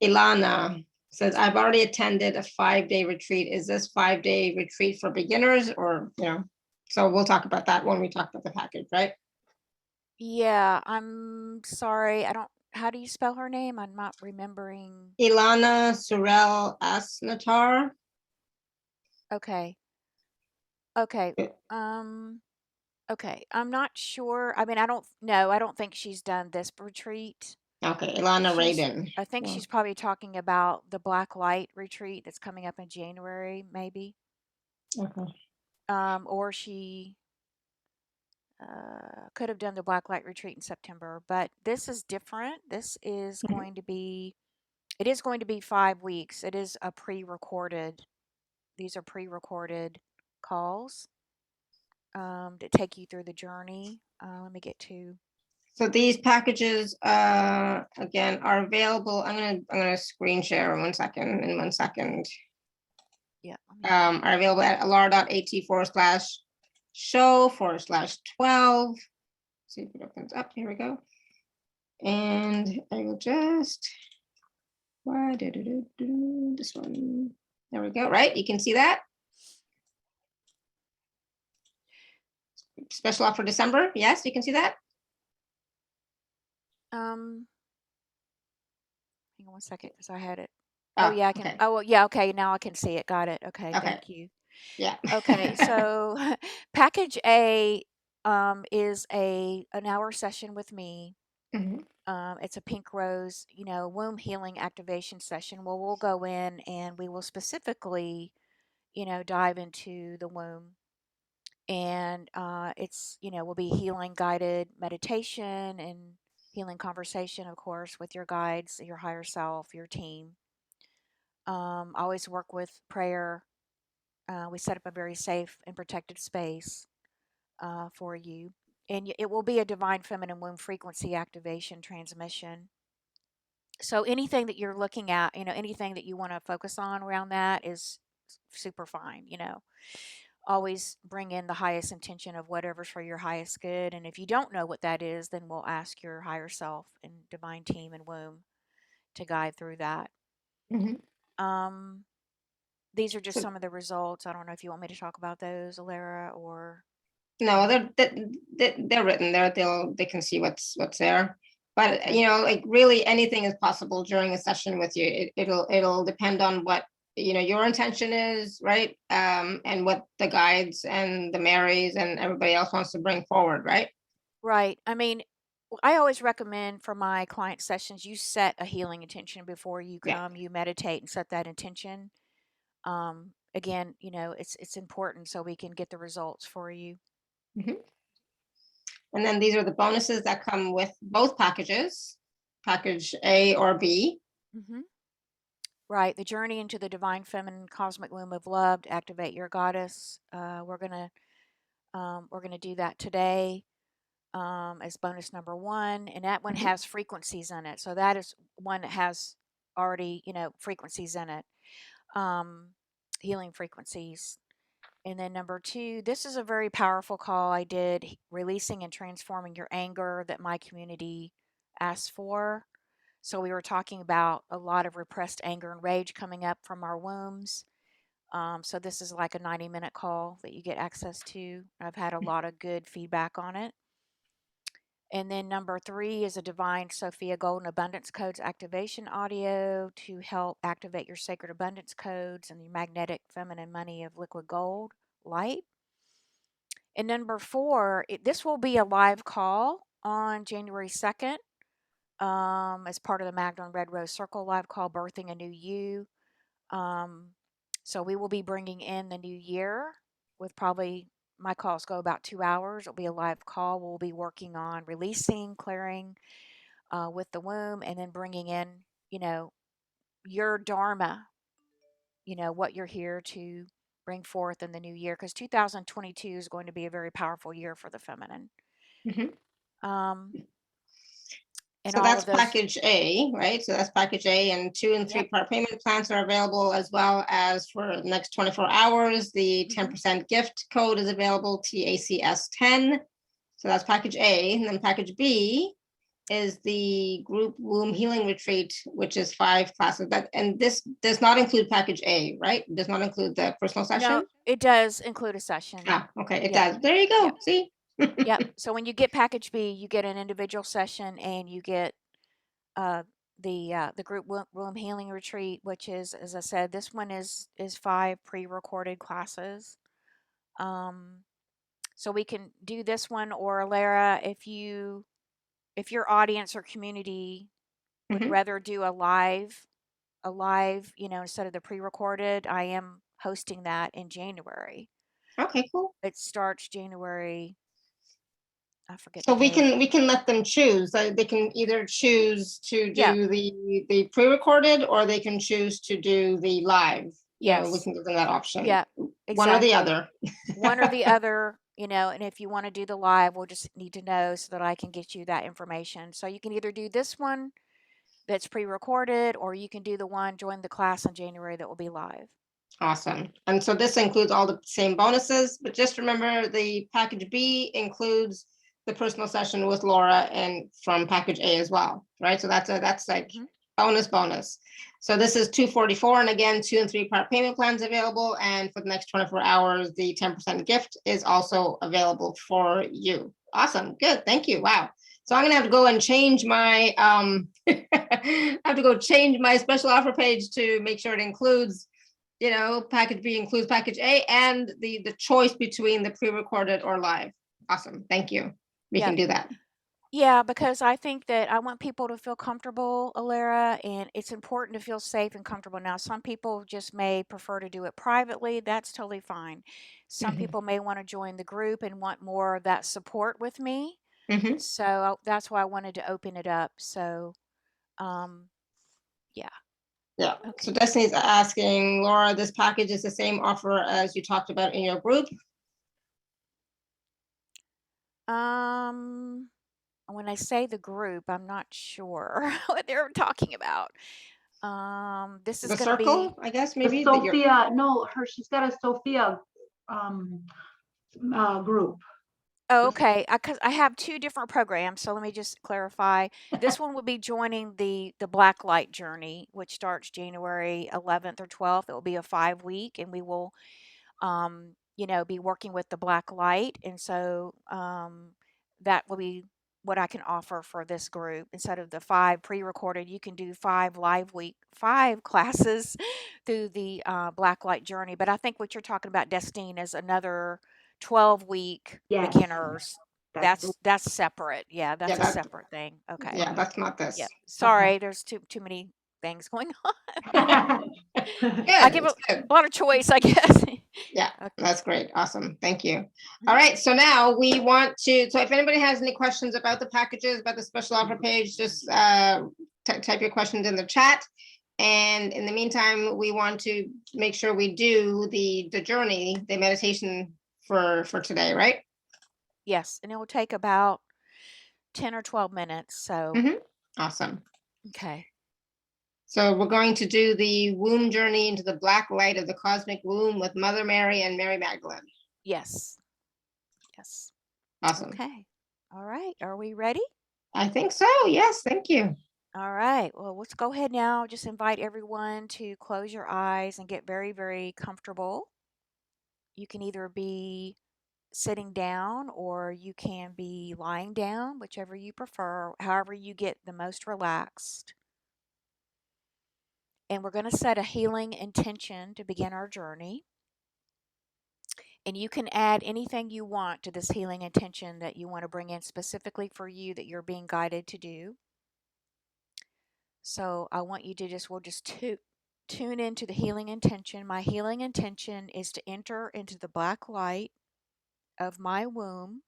Ilana says, I've already attended a 5-day retreat. Is this 5-day retreat for beginners or, so we'll talk about that when we talk about the package, right? Yeah, I'm sorry. How do you spell her name? I'm not remembering. Ilana Surel Asnatar. Okay. Okay. Okay. I'm not sure. I mean, I don't think she's done this retreat. Okay, Ilana Rabin. I think she's probably talking about the Black Light retreat that's coming up in January, maybe. Okay. Or she could have done the Black Light retreat in September, but this is different. This is going to be, it is going to be 5 weeks. It is a pre-recorded. These are pre-recorded calls to take you through the journey. Let me get to. So these packages again are available. I'm gonna screen share in 1 second. Yeah. Are available at alara.at/show/12. See if it opens up. Here we go. And I will just this one. There we go. Right, you can see that. Special offer December. Yes, you can see that. hang on one second because I had it. Oh, Oh, yeah, I can. okay. Oh, well, yeah, okay. Now I can see it. Got it. Okay, Okay. thank you. Yeah. Okay, so package A is an hour session with me. Mhm. It's a pink rose, womb healing activation session. Well, we'll go in and we will specifically, dive into the womb. And we'll be healing guided meditation and healing conversation, of course, with your guides, your higher self, your team. I always work with prayer. We set up a very safe and protected space for you. And it will be a divine feminine womb frequency activation transmission. So anything that you're looking at, anything that you want to focus on around that is super fine. Always bring in the highest intention of whatever's for your highest good. And if you don't know what that is, then we'll ask your higher self and divine team and womb to guide through that. Mhm. These are just So, some of the results. I don't know if you want me to talk about those, Alara, or no, they're written there. They can see what's there. But okay. like really anything is possible during a session with you. It'll depend on what your intention is, right? And what the guides and the Marys and everybody else wants to bring forward, right? Right. I mean, I always recommend for my client sessions, you set a healing intention before you Yeah. come, you meditate and set that intention. Again, it's important so we can get the results for you. Mhm. And then these are the bonuses that come with both packages, package A or B. hmm Right. The journey into the divine feminine cosmic womb of love to activate your goddess. We're gonna do that today as bonus number one, and that one Mhm. has frequencies in it. So that is one that has already, frequencies in it, um, healing frequencies. And then number two, this is a very powerful call I did, releasing and transforming your anger that my community asked for. So we were talking about a lot of repressed anger and rage coming up from our wombs. So this is like a 90-minute call that you get access to. I've had a lot of good feedback on it. And then number three is a Divine Sophia Golden Abundance Codes activation audio to help activate your sacred abundance codes and the magnetic feminine money of liquid gold light. And number four, this will be a live call on January 2nd as part of the Magdalene Red Rose Circle live call, Birthing a New You. So we will be bringing in the new year with probably my calls go about 2 hours. It'll be a live call. We'll be working on releasing, clearing with the womb, and then bringing in, your dharma, what you're here to bring forth in the new year, because 2022 is going to be a very powerful year for the feminine. Mhm. Um, and So all that's of those, package A, right? So that's package A, and 2 and yep. 3 part payment plans are available, as well as for the next 24 hours. The 10% gift code is available, TACS10. So that's package A. And then package B is the group womb healing retreat, which is 5 classes. And this does not include package A, right? It does not include the personal No, session. it does include a session. Okay, it Yep. does. There you go. Yep. See? Yep. So when you get package B, you get an individual session and you get uh, the group womb healing retreat, which is, as I said, this one is 5 pre-recorded classes. So we can do this one, or Lara, if your audience or community would Mhm. rather do a live, instead of the pre-recorded, I am hosting that in January. Okay, cool. It starts January, I forget So the date. we can let them choose. They can either choose to Yeah. do the pre-recorded, or they can choose to do the live. We Yes. can give them that option. Yeah, One or the exactly. other. One or the other, and if you want to do the live, we'll just need to know so that I can get you that information. So you can either do this one that's pre-recorded, or you can do the one, join the class in January, that will be live. Awesome. And so this includes all the same bonuses, but just remember the package B includes the personal session with Laura and from package A as well, right? So that's like bonus. So this is 244, and again, 2 and 3 part payment plans available. And for the next 24 hours, the 10% gift is also available for you. Awesome. Good. Thank you. Wow. So I'm gonna have to go and change my I have to go change my special offer page to make sure it includes, package B includes package A and the choice between the pre-recorded or live. Awesome. Thank you. We Yeah. can do that. Yeah, because I think that I want people to feel comfortable, Alara, and it's important to feel safe and comfortable. Now, some people just may prefer to do it privately. That's totally fine. Some Mhm. people may want to join the group and want more of that support with me. Mhm. So that's why I wanted to open it up. So, yeah. Yeah. Okay. So Destiny's asking, Laura, this package is the same offer as you talked about in your group? When I say the group, I'm not sure what they're talking about. This is The going to be circle, I guess, The maybe Sophia, no, she's got a Sophia group. Oh, okay. Because I have two different programs, so let me just clarify. This one will be joining the Black Light Journey, which starts January 11th or 12th. It will be a 5 week, and we will, be working with the black light, and so that will be what I can offer for this group. Instead of the 5 pre-recorded, you can do 5 classes through the Black Light Journey. But I think what you're talking about, Destine, is another 12-week Yes, beginners. that's the That's separate. Yeah, Yeah, that's a separate thing. Okay. yeah, that's not this. Yep. Okay. Sorry, there's too many things going on. Good. I give It's a good. lot of choice, I guess. Yeah, Okay. that's great. Awesome. Thank you. All right. So now we want to, so if anybody has any questions about the packages, about the special offer page, just type your questions in the chat. And in the meantime, we want to make sure we do the journey, the meditation for today, right? Yes, and it will take about 10 or 12 minutes. So, Mhm. Awesome. okay. So we're going to do the womb journey into the black light of the cosmic womb with Mother Mary and Mary Magdalene. Yes. Yes. Awesome. Okay. All right. Are we ready? I think so. Yes. Thank you. All right. Well, let's go ahead now. Just invite everyone to close your eyes and get very, very comfortable. You can either be sitting down or you can be lying down, whichever you prefer, however you get the most relaxed. And we're going to set a healing intention to begin our journey. And you can add anything you want to this healing intention that you want to bring in specifically for you that you're being guided to do. So I want you to we'll just tune into the healing intention. My healing intention is to enter into the black light of my womb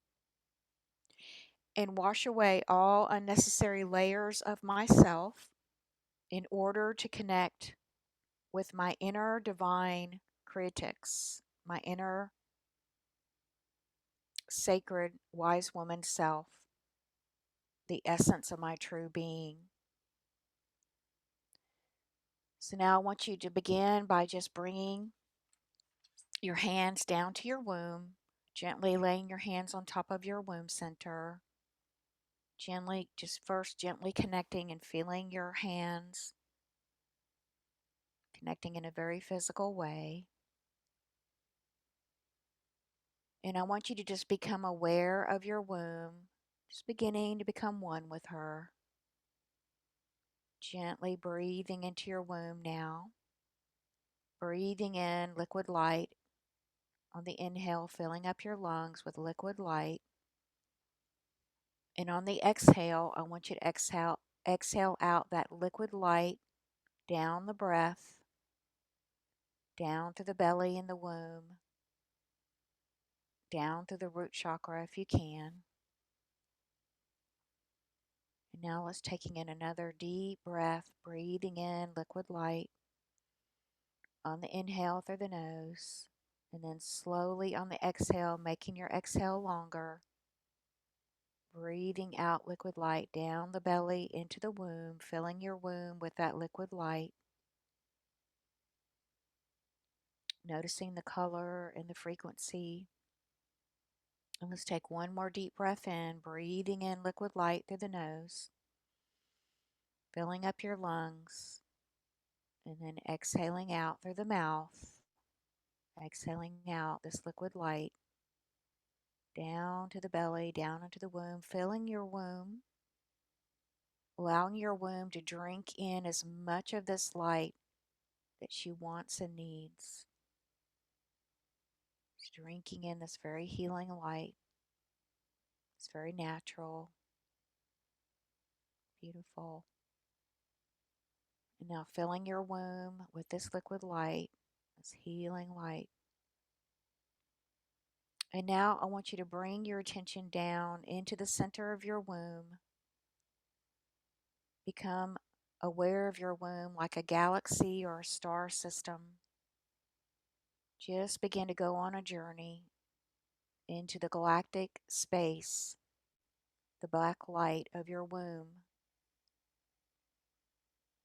and wash away all unnecessary layers of myself in order to connect with my inner divine creatrix, my inner sacred wise woman self, the essence of my true being. So now I want you to begin by just bringing your hands down to your womb, gently laying your hands on top of your womb center. Gently, just first gently connecting and feeling your hands, connecting in a very physical way. And I want you to just become aware of your womb, just beginning to become one with her. Gently breathing into your womb now. Breathing in liquid light on the inhale, filling up your lungs with liquid light. And on the exhale, I want you to exhale out that liquid light down the breath, down through the belly and the womb, down through the root chakra if you can. And now let's taking in another deep breath, breathing in liquid light on the inhale through the nose, and then slowly on the exhale, making your exhale longer. Breathing out liquid light down the belly into the womb, filling your womb with that liquid light. Noticing the color and the frequency. And let's take one more deep breath in, breathing in liquid light through the nose, filling up your lungs, and then exhaling out through the mouth, exhaling out this liquid light. down to the belly, down into the womb, filling your womb, allowing your womb to drink in as much of this light that she wants and needs. Just drinking in this very healing light. It's very natural, beautiful. And now filling your womb with this liquid light, this healing light. And now I want you to bring your attention down into the center of your womb. Become aware of your womb like a galaxy or a star system. Just begin to go on a journey into the galactic space, the black light of your womb.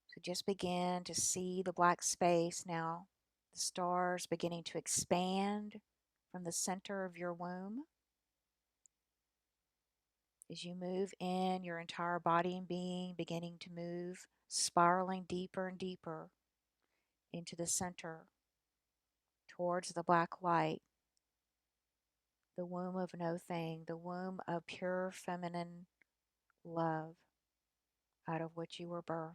So just begin to see the black space now, the stars beginning to expand from the center of your womb. As you move in, your entire body and being beginning to move, spiraling deeper and deeper into the center, towards the black light, the womb of no thing, the womb of pure feminine love, out of which you were birthed.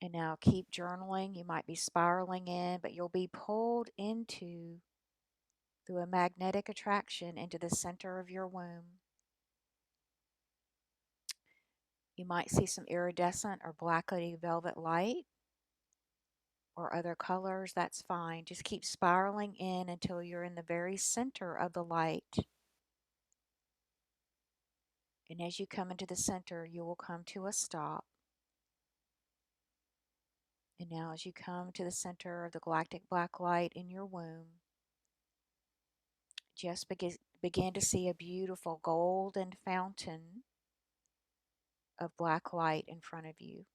And now keep journaling. You might be spiraling in, but you'll be pulled into, through a magnetic attraction, into the center of your womb. You might see some iridescent or blackety velvet light or other colors. That's fine. Just keep spiraling in until you're in the very center of the light. And as you come into the center, you will come to a stop. And now as you come to the center of the galactic black light in your womb, just begin to see a beautiful golden fountain of black light in front of you.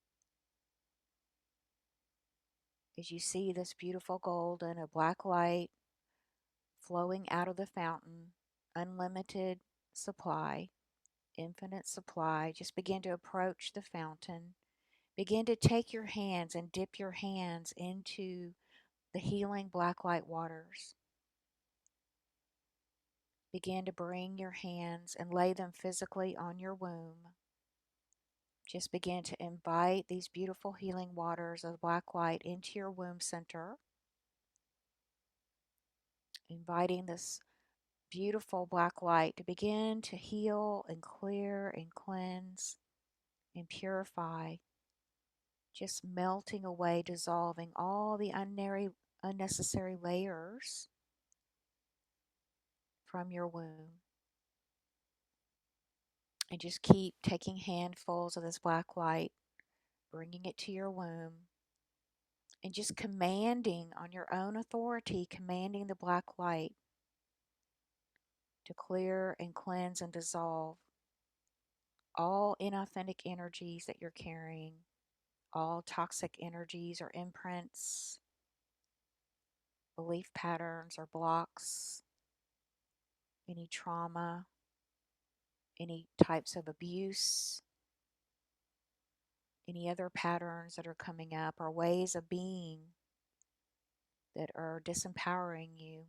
As you see this beautiful golden of black light flowing out of the fountain, unlimited supply, infinite supply, just begin to approach the fountain. Begin to take your hands and dip your hands into the healing black light waters. Begin to bring your hands and lay them physically on your womb. Just begin to invite these beautiful healing waters of black light into your womb center. Inviting this beautiful black light to begin to heal and clear and cleanse and purify. Just melting away, dissolving all the unnecessary layers from your womb. And just keep taking handfuls of this black light, bringing it to your womb, and just commanding on your own authority, commanding the black light to clear and cleanse and dissolve all inauthentic energies that you're carrying, all toxic energies or imprints, belief patterns or blocks, any trauma, any types of abuse, any other patterns that are coming up, or ways of being that are disempowering you.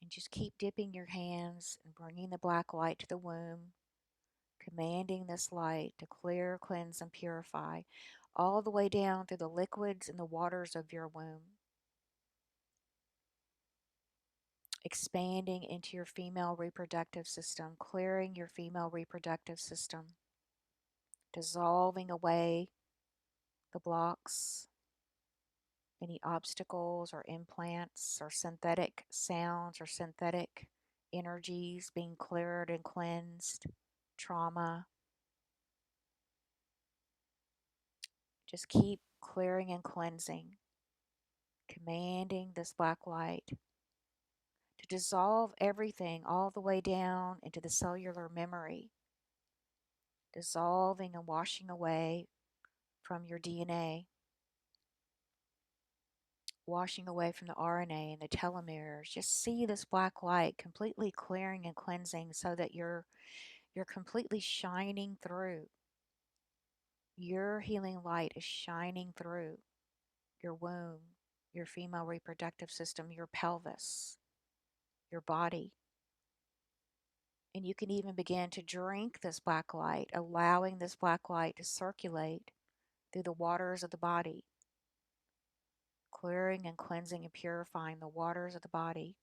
And just keep dipping your hands and bringing the black light to the womb, commanding this light to clear, cleanse, and purify all the way down through the liquids and the waters of your womb, expanding into your female reproductive system, clearing your female reproductive system, dissolving away the blocks, any obstacles or implants or synthetic sounds or synthetic energies being cleared and cleansed, trauma. Just keep clearing and cleansing, commanding this black light to dissolve everything all the way down into the cellular memory, dissolving and washing away from your DNA, washing away from the RNA and the telomeres. Just see this black light completely clearing and cleansing so that you're completely shining through. Your healing light is shining through your womb, your female reproductive system, your pelvis. your body. And you can even begin to drink this black light, allowing this black light to circulate through the waters of the body, clearing and cleansing and purifying the waters of the body,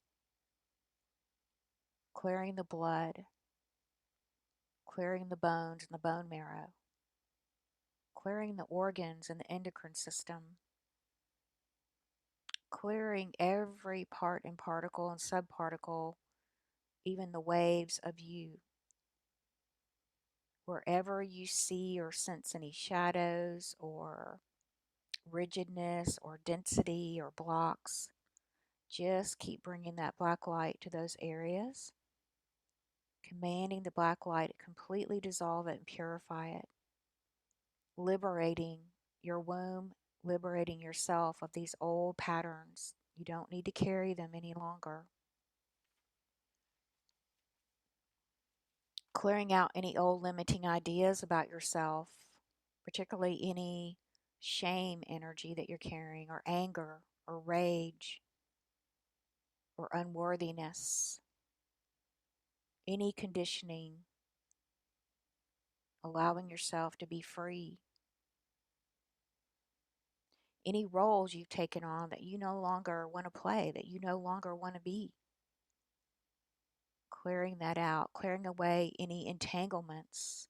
clearing the blood, clearing the bones and the bone marrow, clearing the organs and the endocrine system, clearing every part and particle and subparticle, even the waves of you. Wherever you see or sense any shadows or rigidness or density or blocks, just keep bringing that black light to those areas, commanding the black light to completely dissolve it and purify it, liberating your womb, liberating yourself of these old patterns. You don't need to carry them any longer. Clearing out any old limiting ideas about yourself, particularly any shame energy that you're carrying, or anger, or rage, or unworthiness, any conditioning, allowing yourself to be free. Any roles you've taken on that you no longer want to play, that you no longer want to be. Clearing that out, clearing away any entanglements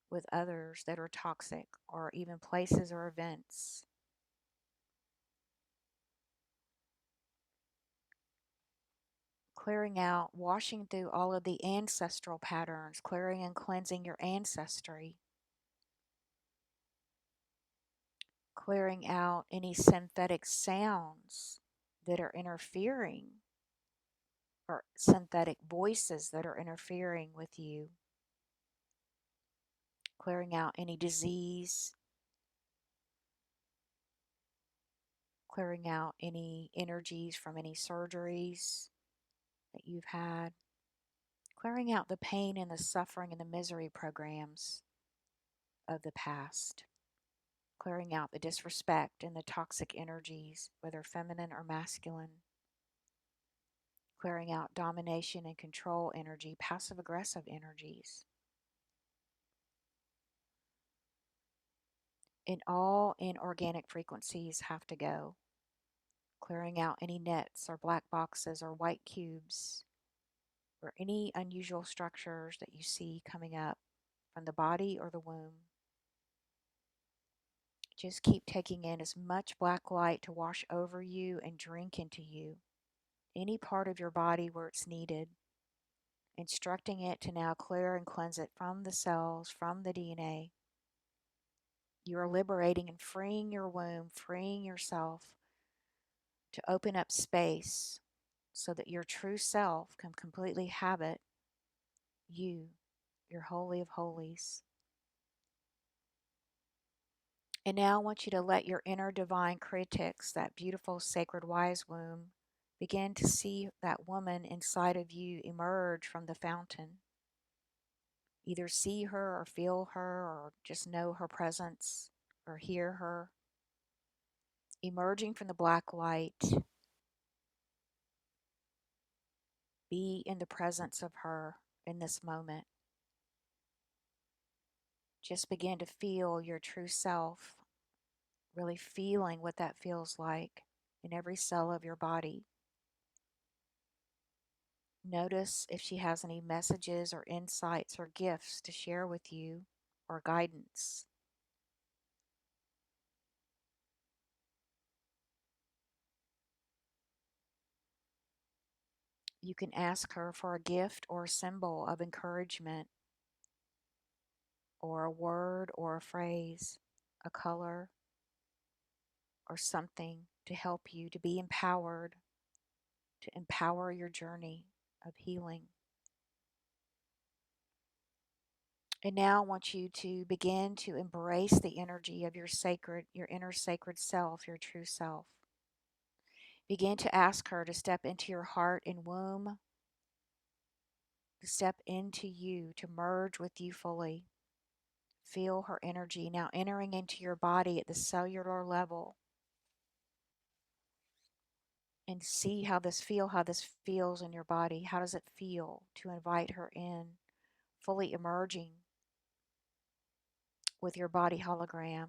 with others that are toxic, or even places or events. Clearing out, washing through all of the ancestral patterns, clearing and cleansing your ancestry. Clearing out any synthetic sounds that are interfering, or synthetic voices that are interfering with you. Clearing out any disease, clearing out any energies from any surgeries that you've had, clearing out the pain and the suffering and the misery programs of the past, clearing out the disrespect and the toxic energies, whether feminine or masculine, clearing out domination and control energy, passive aggressive energies. And all inorganic frequencies have to go, clearing out any nets or black boxes or white cubes or any unusual structures that you see coming up from the body or the womb. Just keep taking in as much black light to wash over you and drink into you, any part of your body where it's needed, instructing it to now clear and cleanse it from the cells, from the DNA. You are liberating and freeing your womb, freeing yourself to open up space so that your true self can completely habit you, your Holy of Holies. And now I want you to let your inner divine critics, that beautiful sacred wise womb, begin to see that woman inside of you emerge from the fountain. Either see her or feel her or just know her presence or hear her. Emerging from the black light, be in the presence of her in this moment. Just begin to feel your true self, really feeling what that feels like in every cell of your body. Notice if she has any messages or insights or gifts to share with you or guidance. You can ask her for a gift or a symbol of encouragement, or a word or a phrase, a color, or something to help you to be empowered, to empower your journey of healing. And now I want you to begin to embrace the energy of your inner sacred self, your true self. Begin to ask her to step into your heart and womb, to step into you, to merge with you fully. Feel her energy now entering into your body at the cellular level. and see how this feels in your body. How does it feel to invite her in, fully emerging with your body hologram,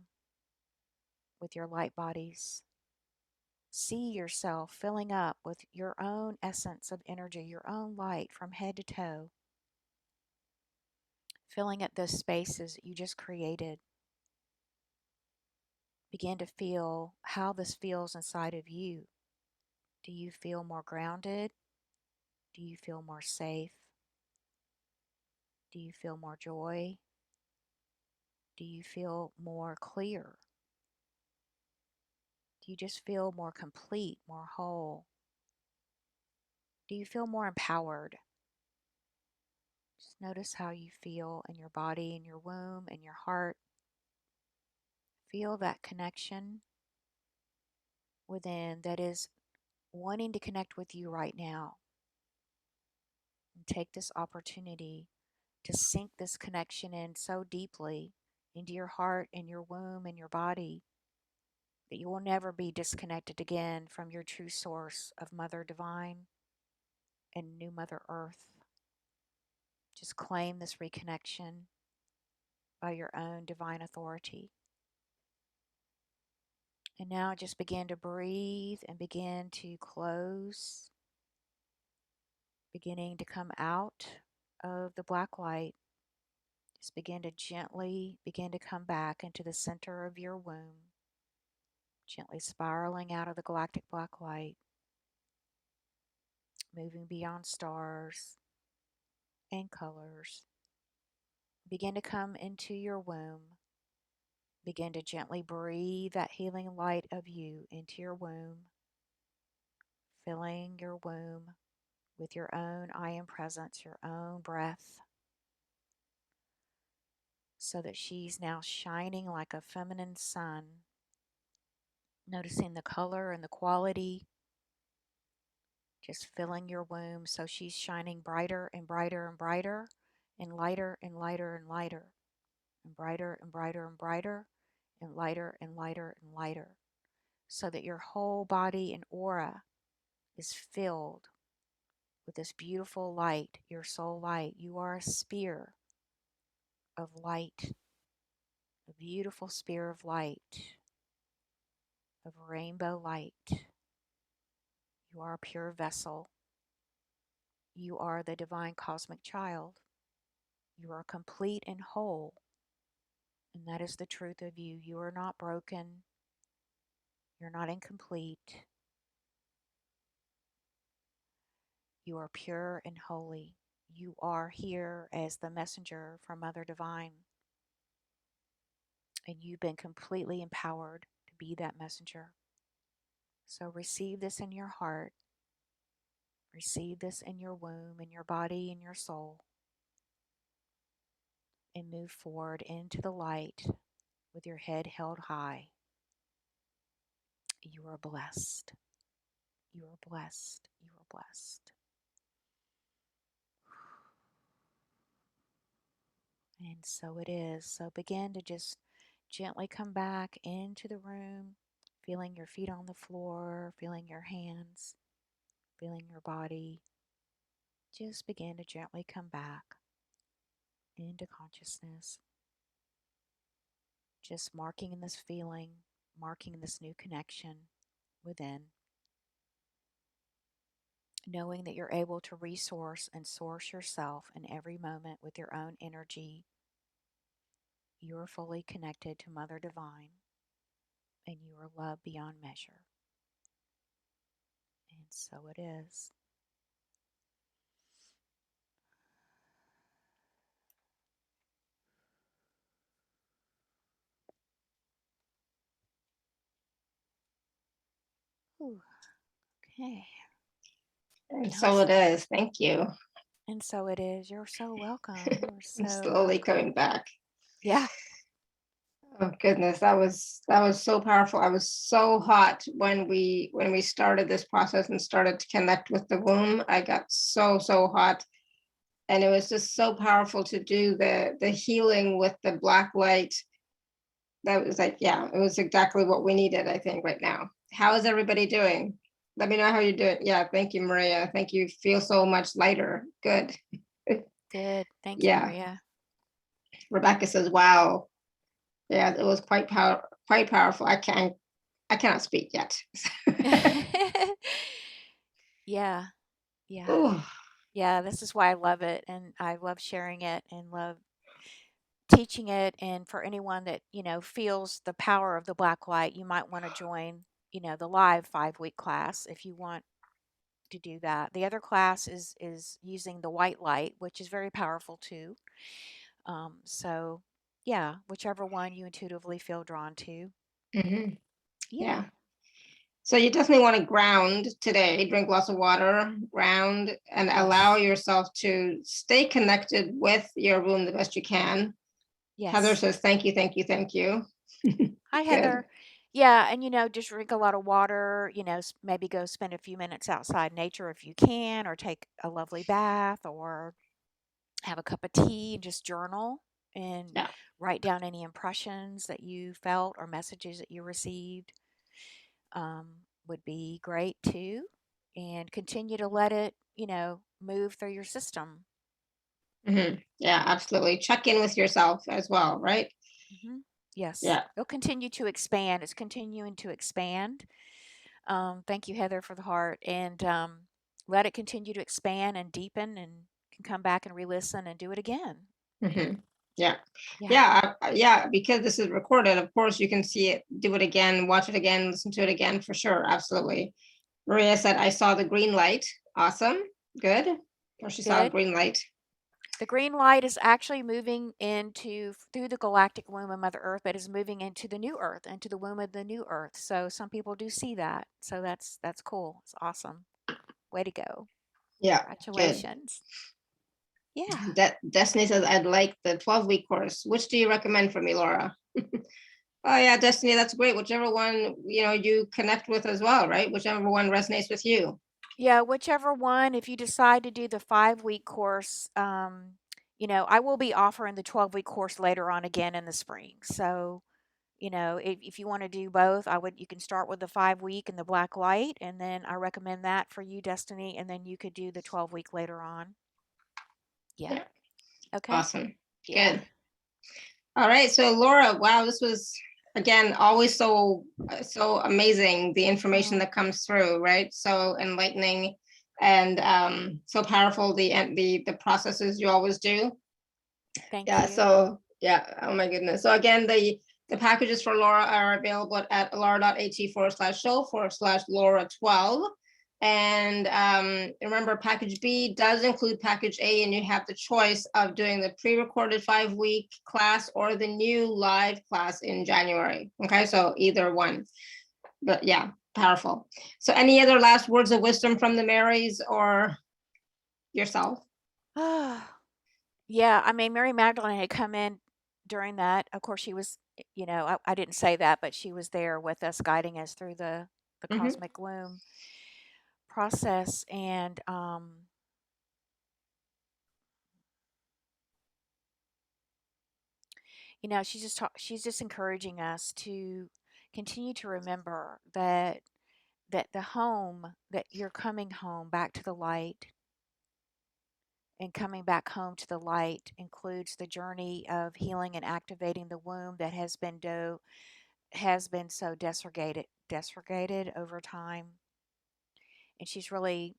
with your light bodies. See yourself filling up with your own essence of energy, your own light from head to toe, filling up those spaces you just created. Begin to feel how this feels inside of you. Do you feel more grounded? Do you feel more safe? Do you feel more joy? Do you feel more clear? Do you just feel more complete, more whole? Do you feel more empowered? Just notice how you feel in your body, in your womb, in your heart. Feel that connection within that is wanting to connect with you right now. And take this opportunity to sink this connection in so deeply into your heart and your womb and your body that you will never be disconnected again from your true source of Mother Divine and New Mother Earth. Just claim this reconnection by your own divine authority. And now just begin to breathe and begin to close, beginning to come out of the black light. Just begin to gently begin to come back into the center of your womb, gently spiraling out of the galactic black light, moving beyond stars and colors. Begin to come into your womb. Begin to gently breathe that healing light of you into your womb, filling your womb with your own I am presence, your own breath, so that she's now shining like a feminine sun, noticing the color and the quality, just filling your womb so she's shining brighter and brighter and brighter, and lighter and lighter and lighter, and brighter and brighter and brighter, and lighter and lighter and lighter, so that your whole body and aura is filled with this beautiful light, your soul light. You are a spear of light, a beautiful spear of light, of rainbow light. You are a pure vessel. You are the divine cosmic child. You are complete and whole, and that is the truth of you. You are not broken. You're not incomplete. You are pure and holy. You are here as the messenger from Mother Divine, and you've been completely empowered to be that messenger. So receive this in your heart. Receive this in your womb, in your body, in your soul, and move forward into the light with your head held high. You are blessed. You are blessed. You are blessed. And so it is. So begin to just gently come back into the room, feeling your feet on the floor, feeling your hands, feeling your body. Just begin to gently come back into consciousness. Just marking in this feeling, marking in this new connection within. Knowing that you're able to resource and source yourself in every moment with your own energy. You are fully connected to Mother Divine, and you are loved beyond measure. And so it is. Ooh, okay. And so it is. Thank you. And so it is. You're so welcome. You are so I'm slowly coming back. Yeah. Oh goodness, that was so powerful. I was so hot when we started this process and started to connect with the womb. I got so hot, and it was just so powerful to do the healing with the black light. That was like, yeah, it was exactly what we needed, I think, right now. How is everybody doing? Let me know how you do it. Yeah, thank you, Maria. Thank you. Feel so much lighter. Good. Good. Thank you, Yeah. Maria. Rebecca says, "Wow, yeah, it was quite powerful. I cannot speak yet." Yeah. Yeah. Ooh. Yeah, this is why I love it, and I love sharing it and love teaching it. And for anyone that, feels the power of the black light, you might want to join, the live 5-week class if you want to do that. The other class is using the white light, which is very powerful too. So yeah, whichever one you intuitively feel drawn to. Mhm. Yeah. Yeah. So you definitely want to ground today, drink lots of water, ground, and allow Yes. yourself to stay connected with your womb the best you can. Heather Yes. says, "Thank you, thank you, thank you." Hi, Good. Heather. Yeah, and just drink a lot of water, maybe go spend a few minutes outside nature if you can, or take a lovely bath, or have a cup of tea and just journal and Yeah. write down any impressions that you felt or messages that you received. Would be great too. And continue to let it, move through your system. Yeah, absolutely. Check in with yourself as well, right? Hmm. Yes. Yeah. It'll continue to expand. It's continuing to expand. Thank you, Heather, for the heart. And let it continue to expand and deepen, and can come back and re-listen and do it again. hmm Yeah. Yeah. Yeah, because this is recorded, of course, you can see it, do it again, watch it again, listen to it again, for sure. Absolutely. Maria said, "I saw the green light." Awesome. Good. Or she saw a Good. green light. The green light is actually moving through the galactic womb of Mother Earth, but is moving into the new Earth, into the womb of the new Earth. So some people do see that. So that's cool. It's awesome. Way to go. Yeah, good. Congratulations. Yeah. Destiny says, "I'd like the 12-week course. Which do you recommend for me, Laura?" Oh yeah, Destiny, that's great. Whichever one, you connect with as well, right? Whichever one resonates with you. Yeah, whichever one, if you decide to do the 5-week course, I will be offering the 12-week course later on again in the spring. So, if you want to do both, you can start with the 5-week and the black light, and then I recommend that for you, Destiny, and then you could do the 12-week later on. Yeah. Yeah. Okay. Awesome. Yeah. Good. All right. So Laura, wow, this was again always so amazing, the information Oh, that comes through, right? So enlightening and so powerful, the processes you always do. thank Yeah, you. so yeah, oh my goodness. So again, the packages for Laura are available at laura.at/show/Laura12. And remember, package B does include package A, and you have the choice of doing the pre-recorded 5-week class or the new live class in January. Okay, so either one. But yeah, powerful. So any other last words of wisdom from the Marys or yourself? Yeah, I mean, Mary Magdalene had come in during that. Of course, she was, I didn't say that, but she was there with us, guiding us through the Mhm. cosmic womb process. And, she's just encouraging us to continue to remember that the home, that you're coming home back to the light, and coming back home to the light includes the journey of healing and activating the womb that has been so desegregated over time. And she's really,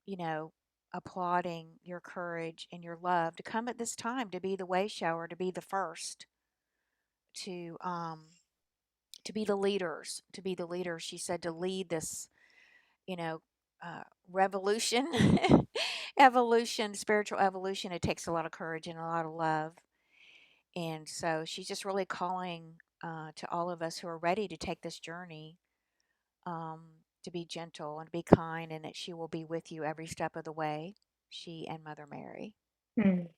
you know, applauding your courage and your love to come at this time, to be the way shower, to be the first, to um to be the leaders. She said, to lead this, you know, revolution, evolution, spiritual evolution. It takes a lot of courage and a lot of love. And so she's just really calling to all of us who are ready to take this journey, um, to be gentle and be kind, and that she will be with you every step of the way. She and Mother Mary Mm.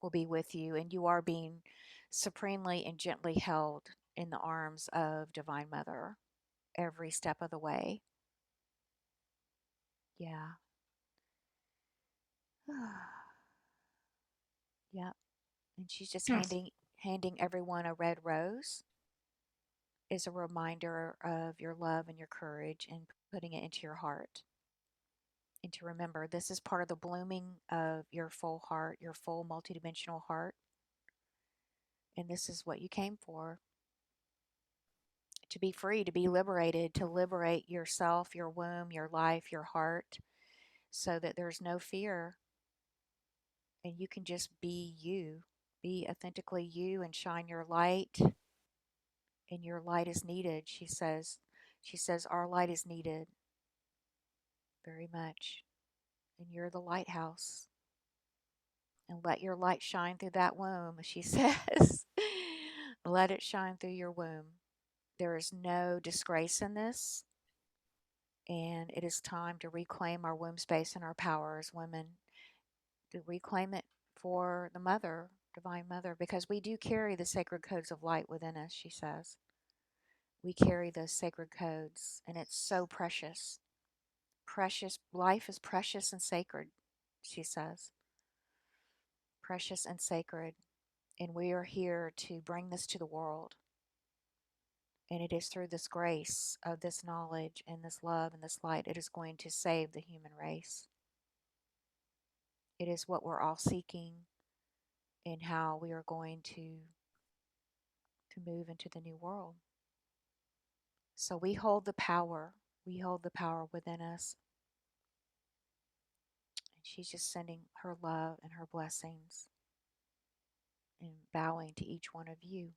will be with you, and you are being supremely and gently held in the arms of Divine Mother every step of the way. Yeah. Yep. And she's just Yes. handing everyone a red rose, is a reminder of your love and your courage, and putting it into your heart. And to remember, this is part of the blooming of your full heart, your full multidimensional heart. And this is what you came for. To be free, to be liberated, to liberate yourself, your womb, your life, your heart, so that there's no fear. And you can just be you, be authentically you, and shine your light. And your light is needed, she says. She says, our light is needed very much. And you're the lighthouse. And let your light shine through that womb, she says. Let it shine through your womb. There is no disgrace in this. And it is time to reclaim our womb space and our power as women, to reclaim it for the mother, divine mother, because we do carry the sacred codes of light within us, she says. We carry those sacred codes, and it's so precious. Precious. Life is precious and sacred, she says. Precious and sacred. And we are here to bring this to the world. And it is through this grace of this knowledge and this love and this light, it is going to save the human race. It is what we're all seeking, and how we are going to move into the new world. So we hold the power. We hold the power within us. And she's just sending her love and her blessings and bowing to each one of you.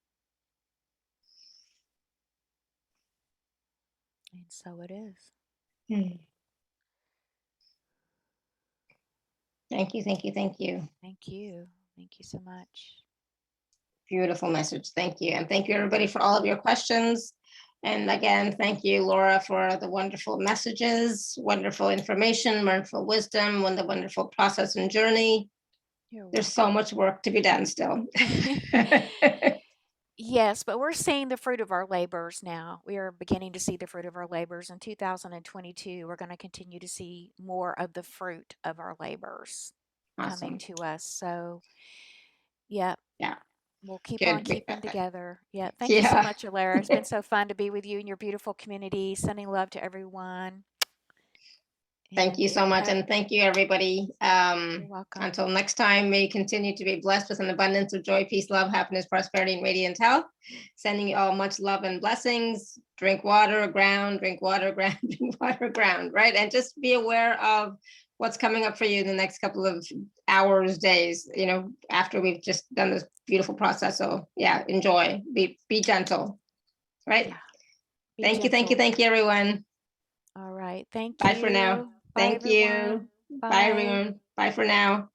And so it is. Thank you, thank you, thank you. Thank you. Thank you so much. Beautiful message. Thank you. And thank you, everybody, for all of your questions. And again, thank you, Laura, for the wonderful messages, wonderful information, wonderful wisdom, wonderful process and journey. There's so much work to be done still. Yes, but we're seeing the fruit of our labors now. We are beginning to see the fruit of our labors. In 2022, we're going to continue to see more of the fruit of our labors coming to us. So, yeah. We'll keep on keeping together. Yeah. Thank you so much, Laura. It's been so fun to be with you and your beautiful community. Sending love to everyone. Thank you so much. And thank you, everybody. You're welcome. Until next time, may you continue to be blessed with an abundance of joy, peace, love, happiness, prosperity, and radiant health. Sending you all much love and blessings. Drink water, ground, drink water, ground, drink water, ground, right? And just be aware of what's coming up for you in the next couple of hours, days, you know, after we've just done this beautiful process. So yeah, enjoy, be gentle, right? Yeah. Thank you, everyone. All right. Thank you. Bye for now. Bye, Thank everyone. you. Bye, everyone. Bye for now.